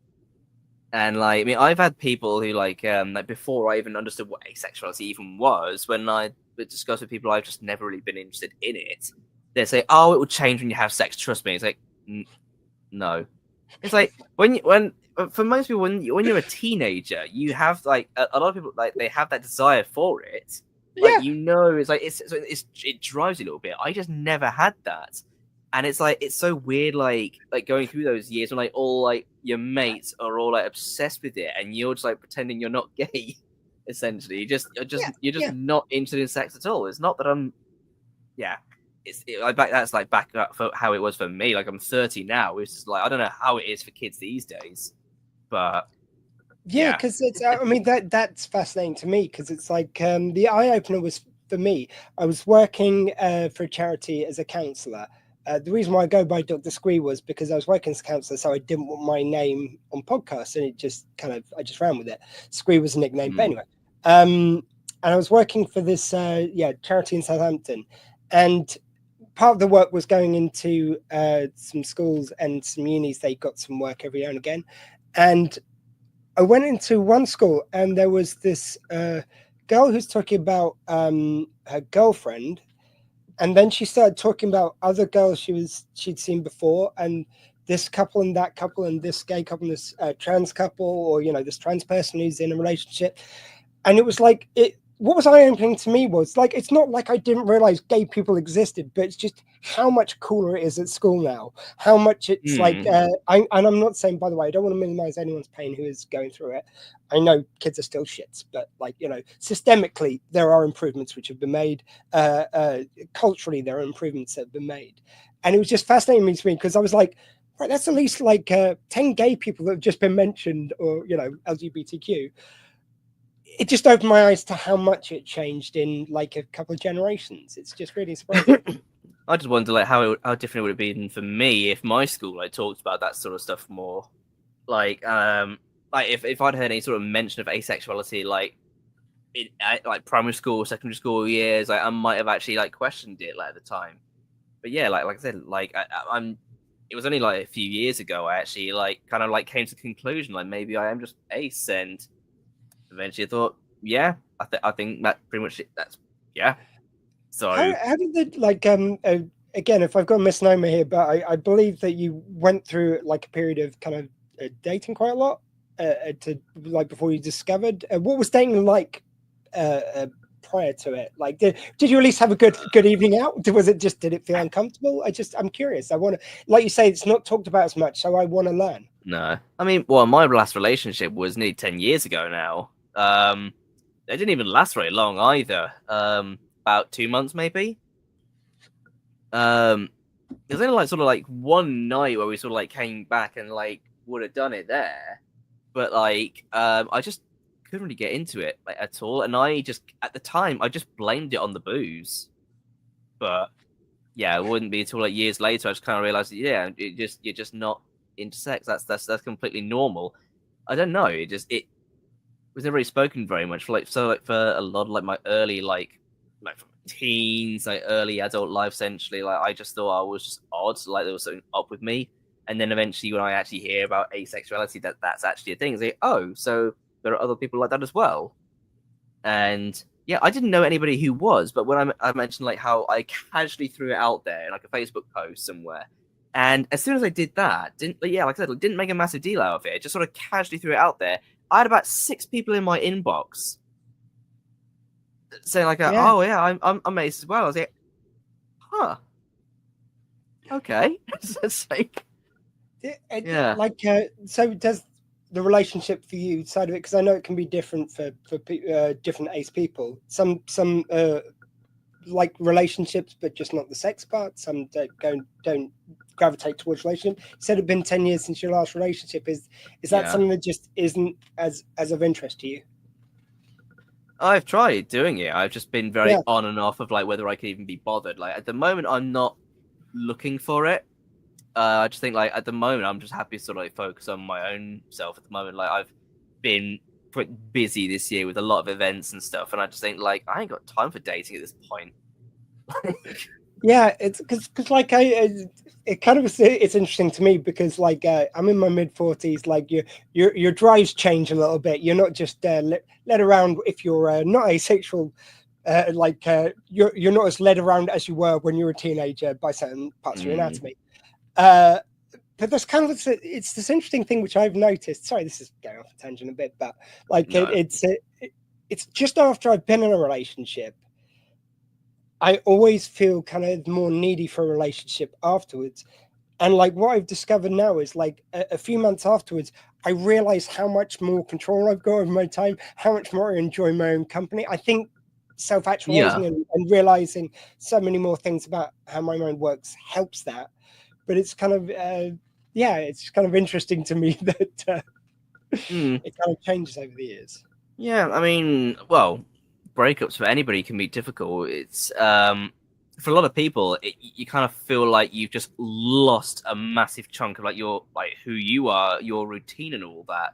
And like, I mean, I've had people who like before I even understood what asexuality even was, when I would discuss with people I've just never really been interested in it, they say, "Oh, it will change when you have sex. Trust me." It's like, no. It's like when for most people, when you're a teenager, you have like a lot of people like they have that desire for it. Like you know, it's like it drives you a little bit. I just never had that, and it's like it's so weird. Like going through those years when like all like your mates are all like obsessed with it, and you're just like pretending you're not gay. Essentially, you're just not interested in sex at all. It's not that I'm, that's like back up for how it was for me. Like I'm 30 now. It's just like I don't know how it is for kids these days, but because it's I mean that's fascinating to me because it's like the eye opener was for me. I was working for a charity as a counsellor. The reason why I go by Dr. Squee was because I was working as a counsellor, so I didn't want my name on podcasts, and it just I just ran with it. Squee was a nickname, but anyway. And I was working for this charity in Southampton, and part of the work was going into some schools and some unis. They got some work every now and again, and I went into one school, and there was this girl who's talking about her girlfriend, and then she started talking about other girls she'd seen before, and this couple and that couple and this gay couple and this trans couple, or this trans person who's in a relationship. And it was like what was eye-opening to me was like, it's not like I didn't realize gay people existed, but it's just how much cooler it is at school now. How much it's like, and I'm not saying, by the way, I don't want to minimize anyone's pain who is going through it. I know kids are still shits, but like, systemically, there are improvements which have been made. Culturally, there are improvements that have been made. And it was just fascinating to me because I was like, right, that's at least like 10 gay people that have just been mentioned, or, LGBTQ. It just opened my eyes to how much it changed in like a couple of generations. It's just really surprising. I just wonder like how different it would have been for me if my school like talked about that sort of stuff more. Like if I'd heard any sort of mention of asexuality like in like primary school, secondary school years, like I might have actually like questioned it like at the time. but yeah, like I said, like I'm. It was only like a few years ago I actually like kind of like came to the conclusion like maybe I am just ace, and eventually I thought, yeah, I think that pretty much that's yeah. So How did the again, if I've got a misnomer here, but I believe that you went through like a period of kind of dating quite a lot to like before you discovered what was dating like prior to it. Like, did you at least have a good evening out? Was it just, did it feel uncomfortable? I'm curious. I want to, like you say, it's not talked about as much, so I want to learn. no, I mean, well, my last relationship was nearly 10 years ago now. It didn't even last very long either. About 2 months maybe. It was only like sort of like one night where we sort of like came back and like would have done it there, but like I just couldn't really get into it like at all, and I just at the time I just blamed it on the booze. But yeah, it wouldn't be until like years later I just kind of realized that, yeah, you're just not into sex. That's completely normal. I don't know. It was never really spoken very much for like for a lot of like my early like from teens, like early adult life, essentially. Like I just thought I was just odd, like there was something up with me. And then eventually when I actually hear about asexuality, that's actually a thing, it's like, oh, so there are other people like that as well. And yeah, I didn't know anybody who was, but when I mentioned like how I casually threw it out there in like a Facebook post somewhere, and as soon as I did that, like I said, didn't make a massive deal out of it, just sort of casually threw it out there. I had about 6 people in my inbox saying like, "Oh yeah, I'm ace as well." I was like, "Huh, okay." It's like, yeah, like so does the relationship for you side of it, because I know it can be different for different ace people. Some like relationships, but just not the sex part. Some don't gravitate towards relationship. You said it'd been 10 years since your last relationship. Is that something that just isn't as of interest to you? I've tried doing it. I've just been very on and off of like whether I can even be bothered. Like at the moment, I'm not looking for it. I just think like at the moment, I'm just happy to sort of like focus on my own self at the moment. Like I've been quite busy this year with a lot of events and stuff, and I just think like I ain't got time for dating at this point. Yeah, it's because like it kind of it's interesting to me because like I'm in my mid-40s. Like your drives change a little bit. You're not just led around if you're not asexual. You're not as led around as you were when you were a teenager by certain parts of your anatomy. But there's kind of it's this interesting thing which I've noticed. Sorry, this is going off a tangent a bit, but like it's just after I've been in a relationship, I always feel kind of more needy for a relationship afterwards. And like what I've discovered now is like a few months afterwards, I realize how much more control I've got over my time, how much more I enjoy my own company. I think self-actualizing and realizing so many more things about how my mind works helps that. But it's kind of it's kind of interesting to me that it kind of changes over the years. Yeah, I mean, well, breakups for anybody can be difficult. It's for a lot of people, you kind of feel like you've just lost a massive chunk of like your like who you are, your routine, and all that.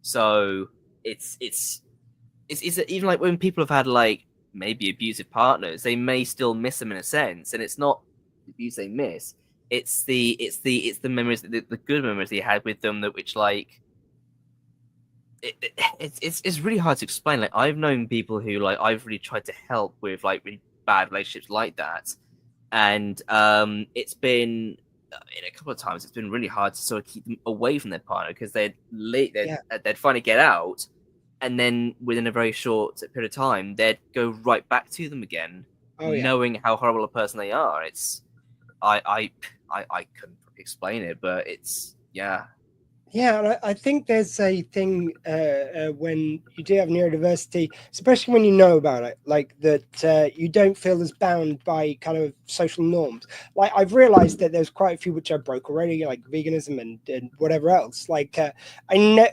So it's even like when people have had like maybe abusive partners, they may still miss them in a sense, and it's not abuse they miss. It's the memories, the good memories they had with them that which like it's really hard to explain. Like I've known people who like I've really tried to help with like really bad relationships like that, and it's been in a couple of times it's been really hard to sort of keep them away from their partner because they'd finally get out, and then within a very short period of time they'd go right back to them again, knowing how horrible a person they are. It's I couldn't explain it, but it's yeah. And I think there's a thing when you do have neurodiversity, especially when you know about it, like that you don't feel as bound by kind of social norms. Like I've realized that there's quite a few which I broke already, like veganism and whatever else. Like I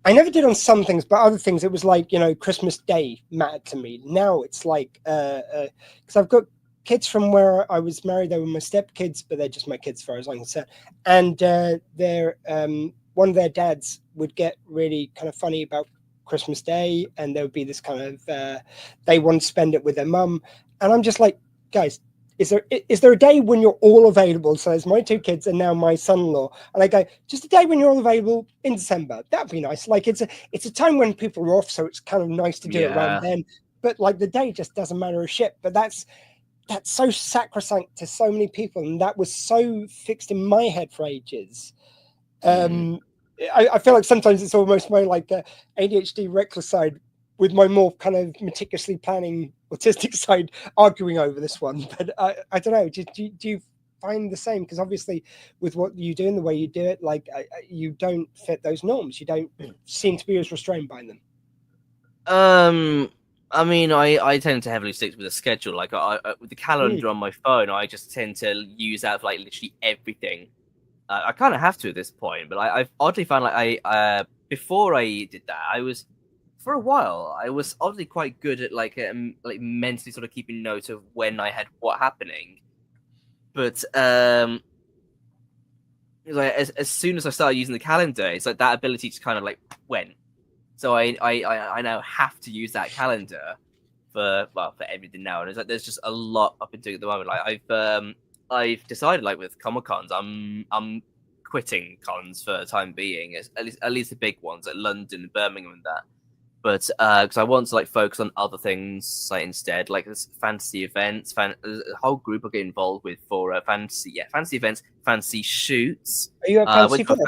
never did on some things, but other things it was like, you know, Christmas Day mattered to me. Now it's like because I've got kids from where I was married. They were my stepkids, but they're just my kids as far as I'm concerned. And their one of their dads would get really kind of funny about Christmas Day, and there would be this kind of they want to spend it with their mum, and I'm just like, guys, is there a day when you're all available? So there's my 2 kids and now my son-in-law, and I go, just a day when you're all available in December. That'd be nice. Like it's a time when people are off, so it's kind of nice to do it around then. But like the day just doesn't matter a shit. But that's so sacrosanct to so many people, and that was so fixed in my head for ages. I feel like sometimes it's almost my like ADHD reckless side with my more kind of meticulously planning autistic side arguing over this one. But I don't know. Do you find the same? Because obviously with what you do and the way you do it, like you don't fit those norms. You don't seem to be as restrained by them. I mean, I tend to heavily stick with a schedule. Like with the calendar on my phone, I just tend to use that for like literally everything. I kind of have to at this point, but I've oddly found like before I did that, I was for a while I was oddly quite good at like mentally sort of keeping note of when I had what happening. But like as soon as I started using the calendar, it's like that ability to kind of like went. So I now have to use that calendar for everything now, and it's like there's just a lot I've been doing at the moment. Like I've decided like with Comic Cons, I'm quitting cons for the time being, at least the big ones like London, Birmingham, and that. But because I want to like focus on other things like instead, like this fantasy events, a whole group I get involved with for fantasy events, fantasy shoots. Are you at fantasy forest?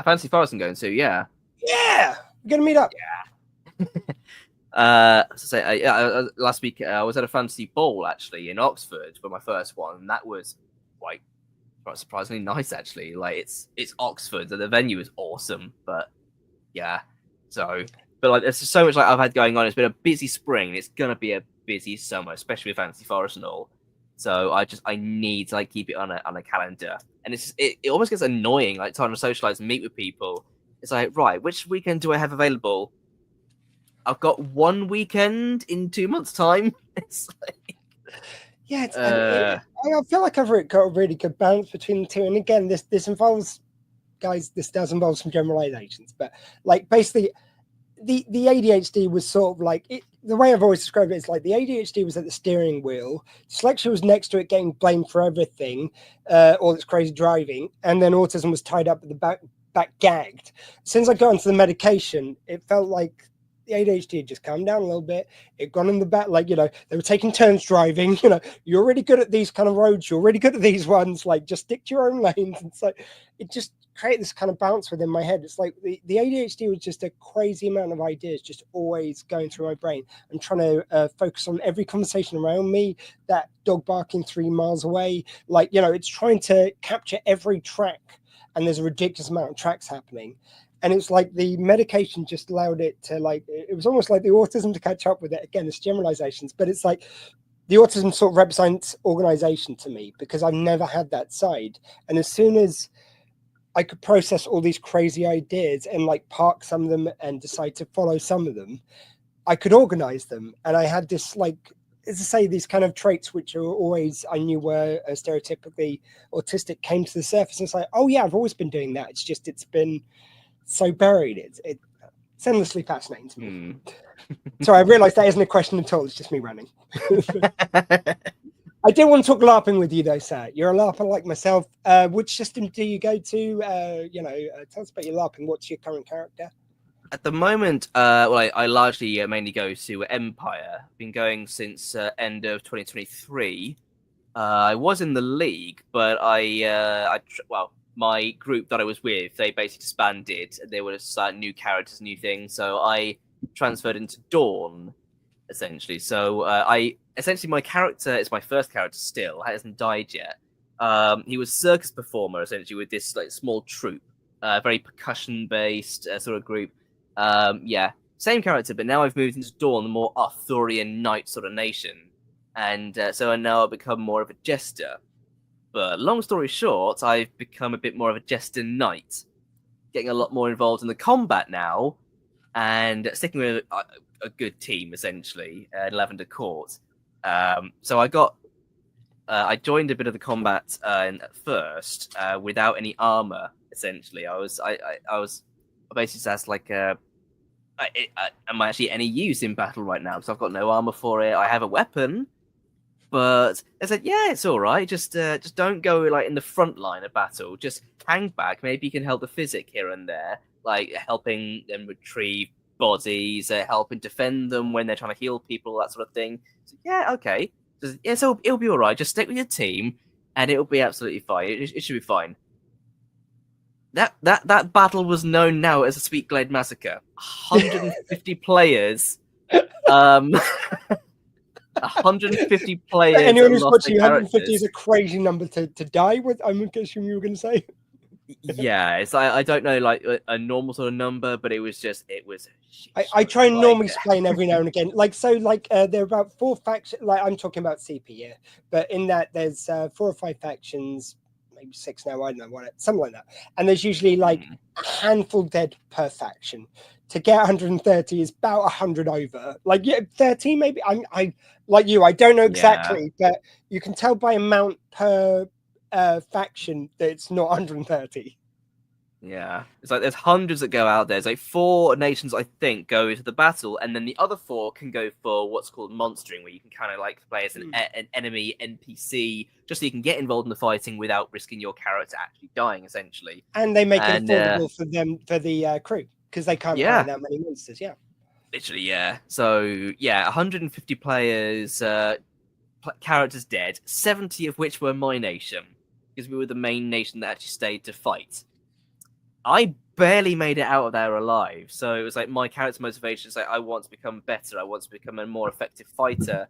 Fantasy forest I'm going to, yeah. Yeah, we're gonna meet up. Yeah. Last week I was at a fantasy ball actually in Oxford for my first one, and that was quite surprisingly nice actually. Like it's Oxford, so the venue is awesome, but yeah. So, but like there's just so much like I've had going on. It's been a busy spring. It's gonna be a busy summer, especially with Fantasy Forest and all. So I need to like keep it on a calendar, and it almost gets annoying like trying to socialize and meet with people. It's like, right, which weekend do I have available? I've got one weekend in 2 months' time. It's like, yeah, I feel like I've got a really good balance between the two. And again, this involves, guys, this does involve some generalizations, but like basically, the ADHD was sort of like the way I've always described it is like the ADHD was at the steering wheel, dyslexia was next to it, getting blamed for everything, all this crazy driving, and then autism was tied up at the back gagged. Since I got onto the medication, it felt like the ADHD had just calmed down a little bit. It gone in the back, like, you know, they were taking turns driving. You know, you're really good at these kind of roads. You're really good at these ones. Like, just stick to your own lanes. And so it just created this kind of bounce within my head. It's like the ADHD was just a crazy amount of ideas just always going through my brain. I'm trying to focus on every conversation around me, that dog barking 3 miles away. Like, you know, it's trying to capture every track. And there's a ridiculous amount of tracks happening. And it's like the medication just allowed it to like, it was almost like the autism to catch up with it. Again, it's generalizations, but it's like the autism sort of represents organization to me because I've never had that side. And as soon as I could process all these crazy ideas and like park some of them and decide to follow some of them, I could organize them. And I had this like, as I say, these kind of traits which are always I knew were stereotypically autistic came to the surface. And it's like, oh yeah, I've always been doing that. It's just it's been so buried. It's endlessly fascinating to me. So I realised that isn't a question at all. It's just me running. I did want to talk LARPing with you though, sir. You're a LARPer like myself. Which system do you go to? Tell us about your LARPing. What's your current character? At the moment, I largely mainly go to Empire. I've been going since end of 2023. I was in the league, but my group that I was with, they basically disbanded. They were just new characters, new things. So I transferred into Dawn, essentially. So my character is my first character still. Hasn't died yet. He was a circus performer, essentially, with this like small troupe, very percussion-based sort of group. Same character, but now I've moved into Dawn, the more Arthurian knight sort of nation, and so now I've become more of a jester. But long story short, I've become a bit more of a jester knight, getting a lot more involved in the combat now, and sticking with a good team essentially at Lavender Court. So I joined a bit of the combat at first without any armor. Essentially, I was basically just asked like, am I actually any use in battle right now? Because I've got no armor for it. I have a weapon, But I said, yeah, it's all right. Just don't go like in the front line of battle. Just hang back. Maybe you can help the physic here and there, like helping them retrieve bodies, helping defend them when they're trying to heal people, that sort of thing. So, yeah, okay. Yeah, so it'll be all right. Just stick with your team, and it'll be absolutely fine. It should be fine. That battle was known now as a Sweet Glade Massacre. 150 players. 150 players. Anyone who's watching, 150 is a crazy number to die with. I'm guessing you were going to say. Yeah, it's I don't know like a normal sort of number, but it was. I try and normally explain every now and again. There are about 4 factions. Like I'm talking about CP here, but in that there's 4 or 5 factions. Maybe 6 now, I don't know, something like that. And there's usually like a handful dead per faction. To get 130 is about 100 over. Like 30 maybe. I like you. I don't know exactly, but you can tell by amount per faction that it's not 130. Yeah, it's like there's hundreds that go out there. It's like 4 nations, I think, go into the battle, and then the other 4 can go for what's called monstering, where you can kind of like play as an enemy NPC, just so you can get involved in the fighting without risking your character actually dying, essentially. And they make it affordable for the crew, because they can't find that many monsters. Yeah, literally, yeah. So 150 players, characters dead, 70 of which were my nation, because we were the main nation that actually stayed to fight. I barely made it out of there alive, so it was like my character motivation is like I want to become better, I want to become a more effective fighter,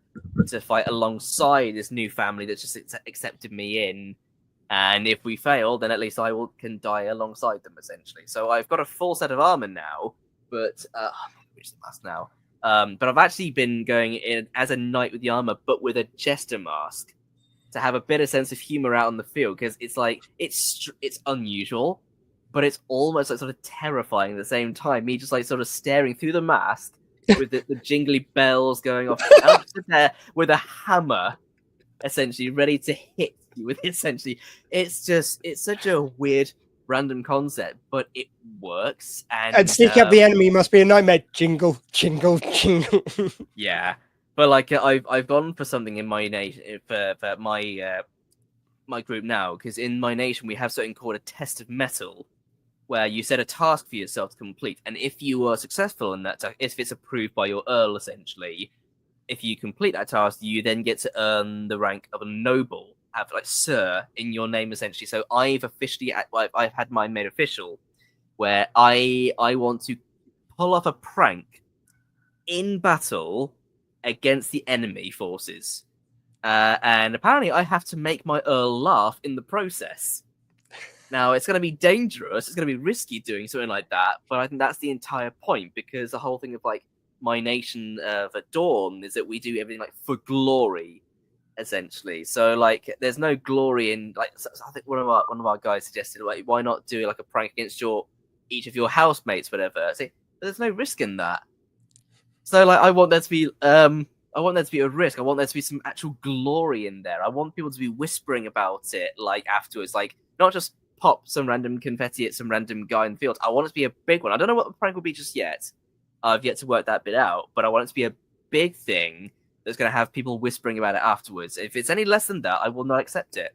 to fight alongside this new family that just accepted me in, and if we fail, then at least can die alongside them, essentially. So I've got a full set of armor now, but I'm not reach the mask now. But I've actually been going in as a knight with the armor, but with a jester mask, to have a bit of sense of humor out on the field, because it's like it's unusual, but it's almost like sort of terrifying at the same time. Me just like sort of staring through the mask with the jingly bells going off. I'm just there with a hammer, essentially ready to hit you with. Essentially, it's such a weird, random concept, but it works. And sneak up the enemy must be a nightmare. Jingle, jingle, jingle. Yeah, but like I've gone for something in my nation for my group now, because in my nation we have something called a test of metal, where you set a task for yourself to complete, and if you are successful in that, if it's approved by your earl, essentially, if you complete that task, you then get to earn the rank of a noble, have like sir in your name, essentially. So I've had mine made official, where I want to pull off a prank in battle against the enemy forces, and apparently I have to make my earl laugh in the process. Now, it's going to be dangerous, it's going to be risky doing something like that, but I think that's the entire point, because the whole thing of like my nation of Dawn is that we do everything like for glory, essentially. So like there's no glory in like, I think one of our guys suggested, like, why not do like a prank against each of your housemates, whatever. I say, there's no risk in that. So like I want there to be a risk. I want there to be some actual glory in there. I want people to be whispering about it like afterwards, like not just pop some random confetti at some random guy in the field. I want it to be a big one. I don't know what the prank will be just yet. I've yet to work that bit out, but I want it to be a big thing that's going to have people whispering about it afterwards. If it's any less than that, I will not accept it.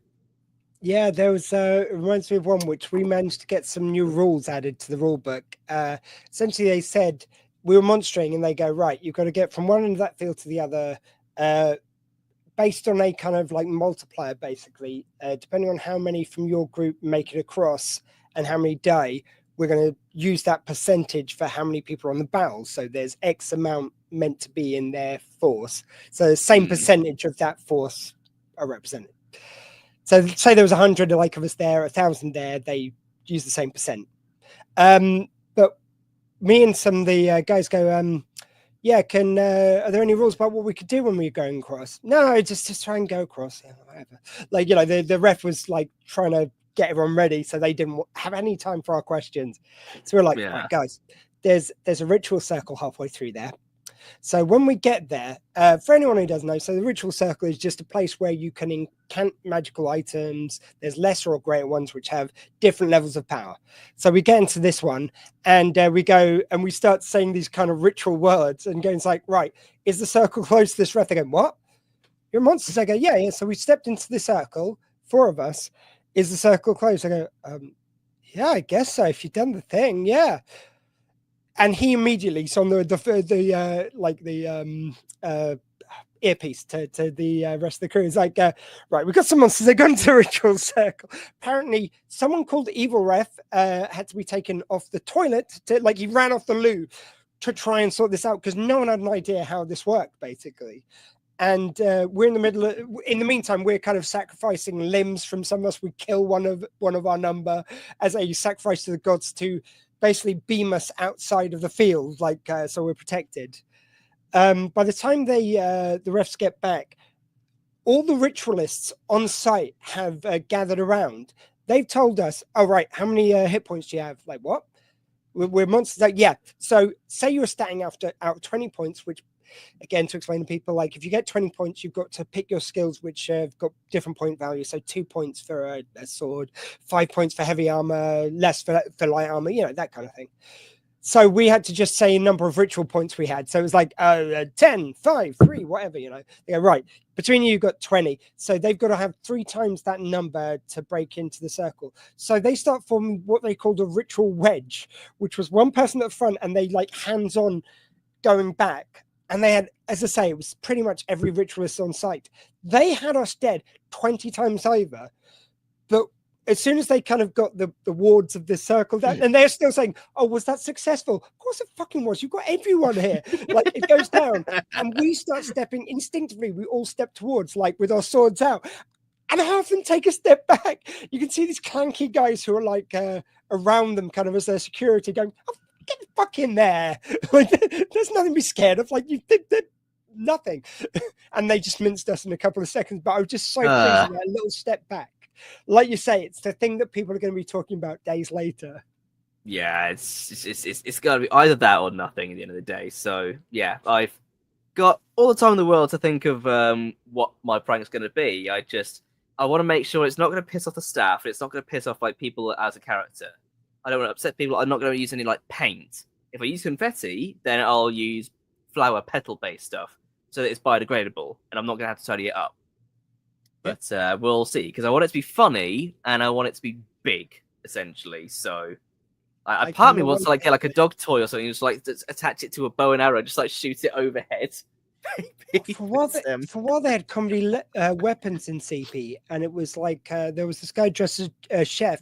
Yeah, there was it reminds me of one which we managed to get some new rules added to the rule book. Essentially, they said we were monstering, and they go, right, you've got to get from one end of that field to the other, based on a kind of like multiplier, basically, depending on how many from your group make it across and how many die, we're going to use that percentage for how many people are on the battle. So there's X amount meant to be in their force. So the same percentage of that force are represented. So say there was 100 like of us there, 1,000 there, they use the same percent. But me and some of the guys go, are there any rules about what we could do when we were going across? No, just try and go across. Yeah, whatever. Like, the ref was like trying to get everyone ready, so they didn't have any time for our questions. So we're like, right, guys, there's a ritual circle halfway through there. So when we get there, for anyone who doesn't know, so the ritual circle is just a place where you can incant magical items. There's lesser or greater ones which have different levels of power. So we get into this one, and we go and we start saying these kind of ritual words, and going like, right, is the circle close to this ref? They go, what? You're monsters. I go, yeah. So we stepped into the circle, 4 of us. Is the circle closed? I go, yeah, I guess so. If you've done the thing, yeah. And he immediately, so on the earpiece to the rest of the crew, is like, right, we've got some monsters. They're going to the ritual circle. Apparently, someone called Evil Ref had to be taken off the toilet. He ran off the loo to try and sort this out because no one had an idea how this worked, basically. And we're in the middle of, in the meantime, we're kind of sacrificing limbs from some of us. We kill one of our number as a sacrifice to the gods to basically beam us outside of the field, so we're protected. By the time the refs get back, all the ritualists on site have gathered around. They've told us, oh, right, how many hit points do you have? Like, what? We're monsters. Like, yeah. So say you're statting out of 20 points, which, again, to explain to people, like, if you get 20 points, you've got to pick your skills, which have got different point values. So 2 points for a sword, 5 points for heavy armor, less for light armor, that kind of thing. So we had to just say a number of ritual points we had. So it was like 10, 5, 3, whatever, They go, right, between you've got 20. So they've got to have 3 times that number to break into the circle. So they start forming what they called a ritual wedge, which was one person at the front and they hands-on going back. And they had, as I say, it was pretty much every ritualist on site. They had us dead 20 times over. But as soon as they kind of got the wards of this circle down, and they're still saying, oh, was that successful? Of course it fucking was. You've got everyone here. It goes down. And we start stepping instinctively. We all step towards, with our swords out. And half of them take a step back. You can see these clanky guys who are around them kind of as their security going, oh, get the fuck in there. There's nothing to be scared of. You think that nothing. And they just minced us in a couple of seconds. But I was just so pleased with that little step back. Like you say, it's the thing that people are going to be talking about days later. Yeah, it's got to be either that or nothing at the end of the day. So yeah, I've got all the time in the world to think of what my prank's going to be. I want to make sure it's not going to piss off the staff. It's not going to piss off people as a character. I don't want to upset people. I'm not going to use any paint. If I use confetti, then I'll use flower petal based stuff so that it's biodegradable, and I'm not going to have to tidy it up. But we'll see, because I want it to be funny and I want it to be big, essentially. So I part of me wants to get a dog toy or something, just attach it to a bow and arrow, just shoot it overhead. For a while they had comedy weapons in CP, and it was there was this guy dressed as a chef,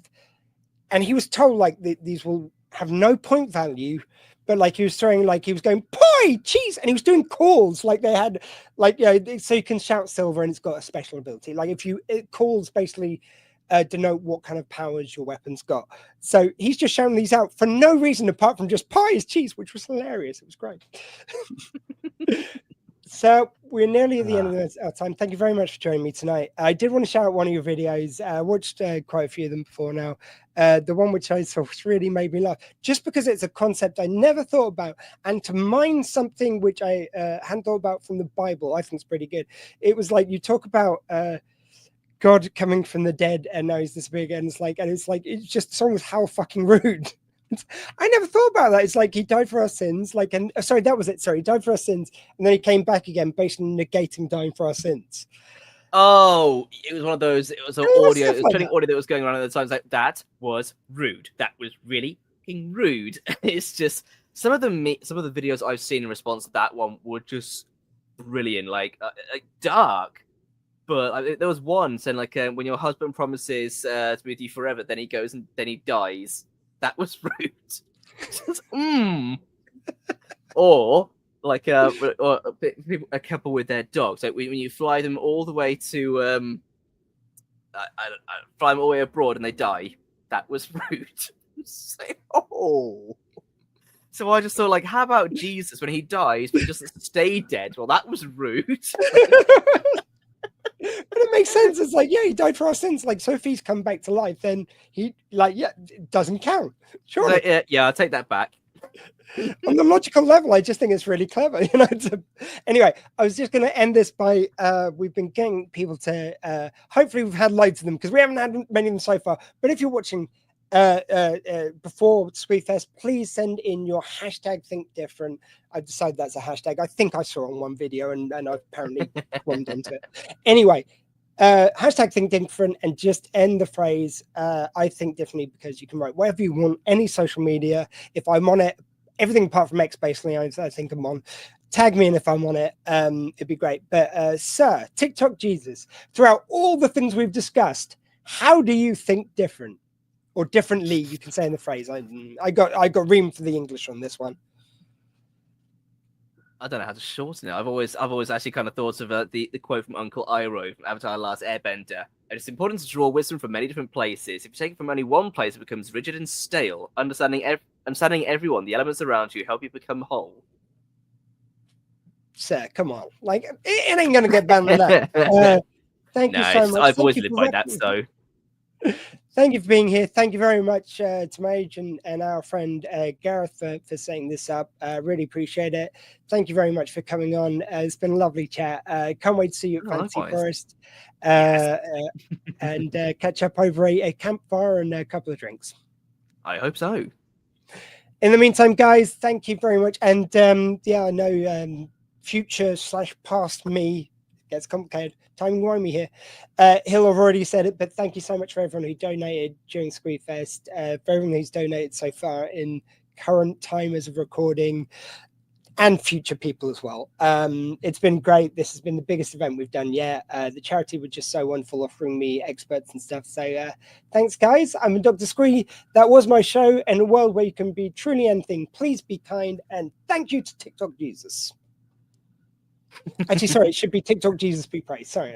and he was told these will have no point value, but he was throwing he was going pie cheese, and he was doing calls they had so you can shout silver and it's got a special ability. It calls basically denote what kind of powers your weapon's got. So he's just shouting these out for no reason apart from just pie is cheese, which was hilarious. It was great. So we're nearly at the end of our time. Thank you very much for joining me tonight. I did want to shout out one of your videos. I watched quite a few of them before now. The one which I saw really made me laugh, just because it's a concept I never thought about. And to mine something which I hadn't thought about from the Bible, I think it's pretty good. It was you talk about God coming from the dead, and now he's this big, and it's just the song was how fucking rude. I never thought about that. It's he died for our sins, sorry, that was it. Sorry, he died for our sins, and then he came back again, basically negating dying for our sins. Oh, it was one of those. It was an audio. It was trending audio that was going around at the time. It's that was rude. That was really fucking rude. It's just some of the videos I've seen in response to that one were just brilliant, dark. But there was one saying when your husband promises to be with you forever, then he goes and then he dies. That was rude. Or a couple with their dogs. When you fly them all the way to fly them all the way abroad and they die. That was rude. So I just thought, how about Jesus when he dies but just stay dead? Well, that was rude. But it makes sense. It's he died for our sins. So if he's come back to life, then he it doesn't count. Sure. Yeah, I'll take that back. On the logical level, I just think it's really clever. Anyway, I was just going to end this by we've been getting people to hopefully we've had loads of them because we haven't had many of them so far. But if you're watching before SqueeFest, please send in your hashtag Think Different. I've decided that's a hashtag. I think I saw it on one video and I've apparently glommed onto it. Anyway, hashtag Think Different and just end the phrase I think differently, because you can write whatever you want, any social media. If I'm on it, everything apart from X, basically, I think I'm on. Tag me in if I'm on it. It'd be great. But sir, TikTok Jesus, throughout all the things we've discussed, how do you think different? Or differently, you can say in the phrase. I got room for the English on this one. I don't know how to shorten it. I've always actually kind of thought of the quote from Uncle Iroh from Avatar: The Last Airbender. And it's important to draw wisdom from many different places. If you take it from only one place, it becomes rigid and stale. Understanding everyone, the elements around you, help you become whole. Sir, come on, like it ain't gonna get better than that. Thank you so much. I've always lived by that, so. Thank you for being here. Thank you very much to Mage and our friend Gareth for setting this up. Really appreciate it. Thank you very much for coming on. It's been a lovely chat. Can't wait to see you at Fantasy Forest and catch up over a campfire and a couple of drinks. I hope so. In the meantime, guys, thank you very much. And I know future/past me gets complicated. Timey-wimey here. He'll have already said it, but thank you so much for everyone who donated during SqueeFest, for everyone who's donated so far in current time as of recording, and future people as well. It's been great. This has been the biggest event we've done yet. The charity were just so wonderful, offering me experts and stuff. So thanks, guys. I'm Dr. Squee. That was my show. In a world where you can be truly anything, please be kind, and thank you to TikTok Jesus. Actually, sorry, it should be TikTok Jesus be praised. Sorry.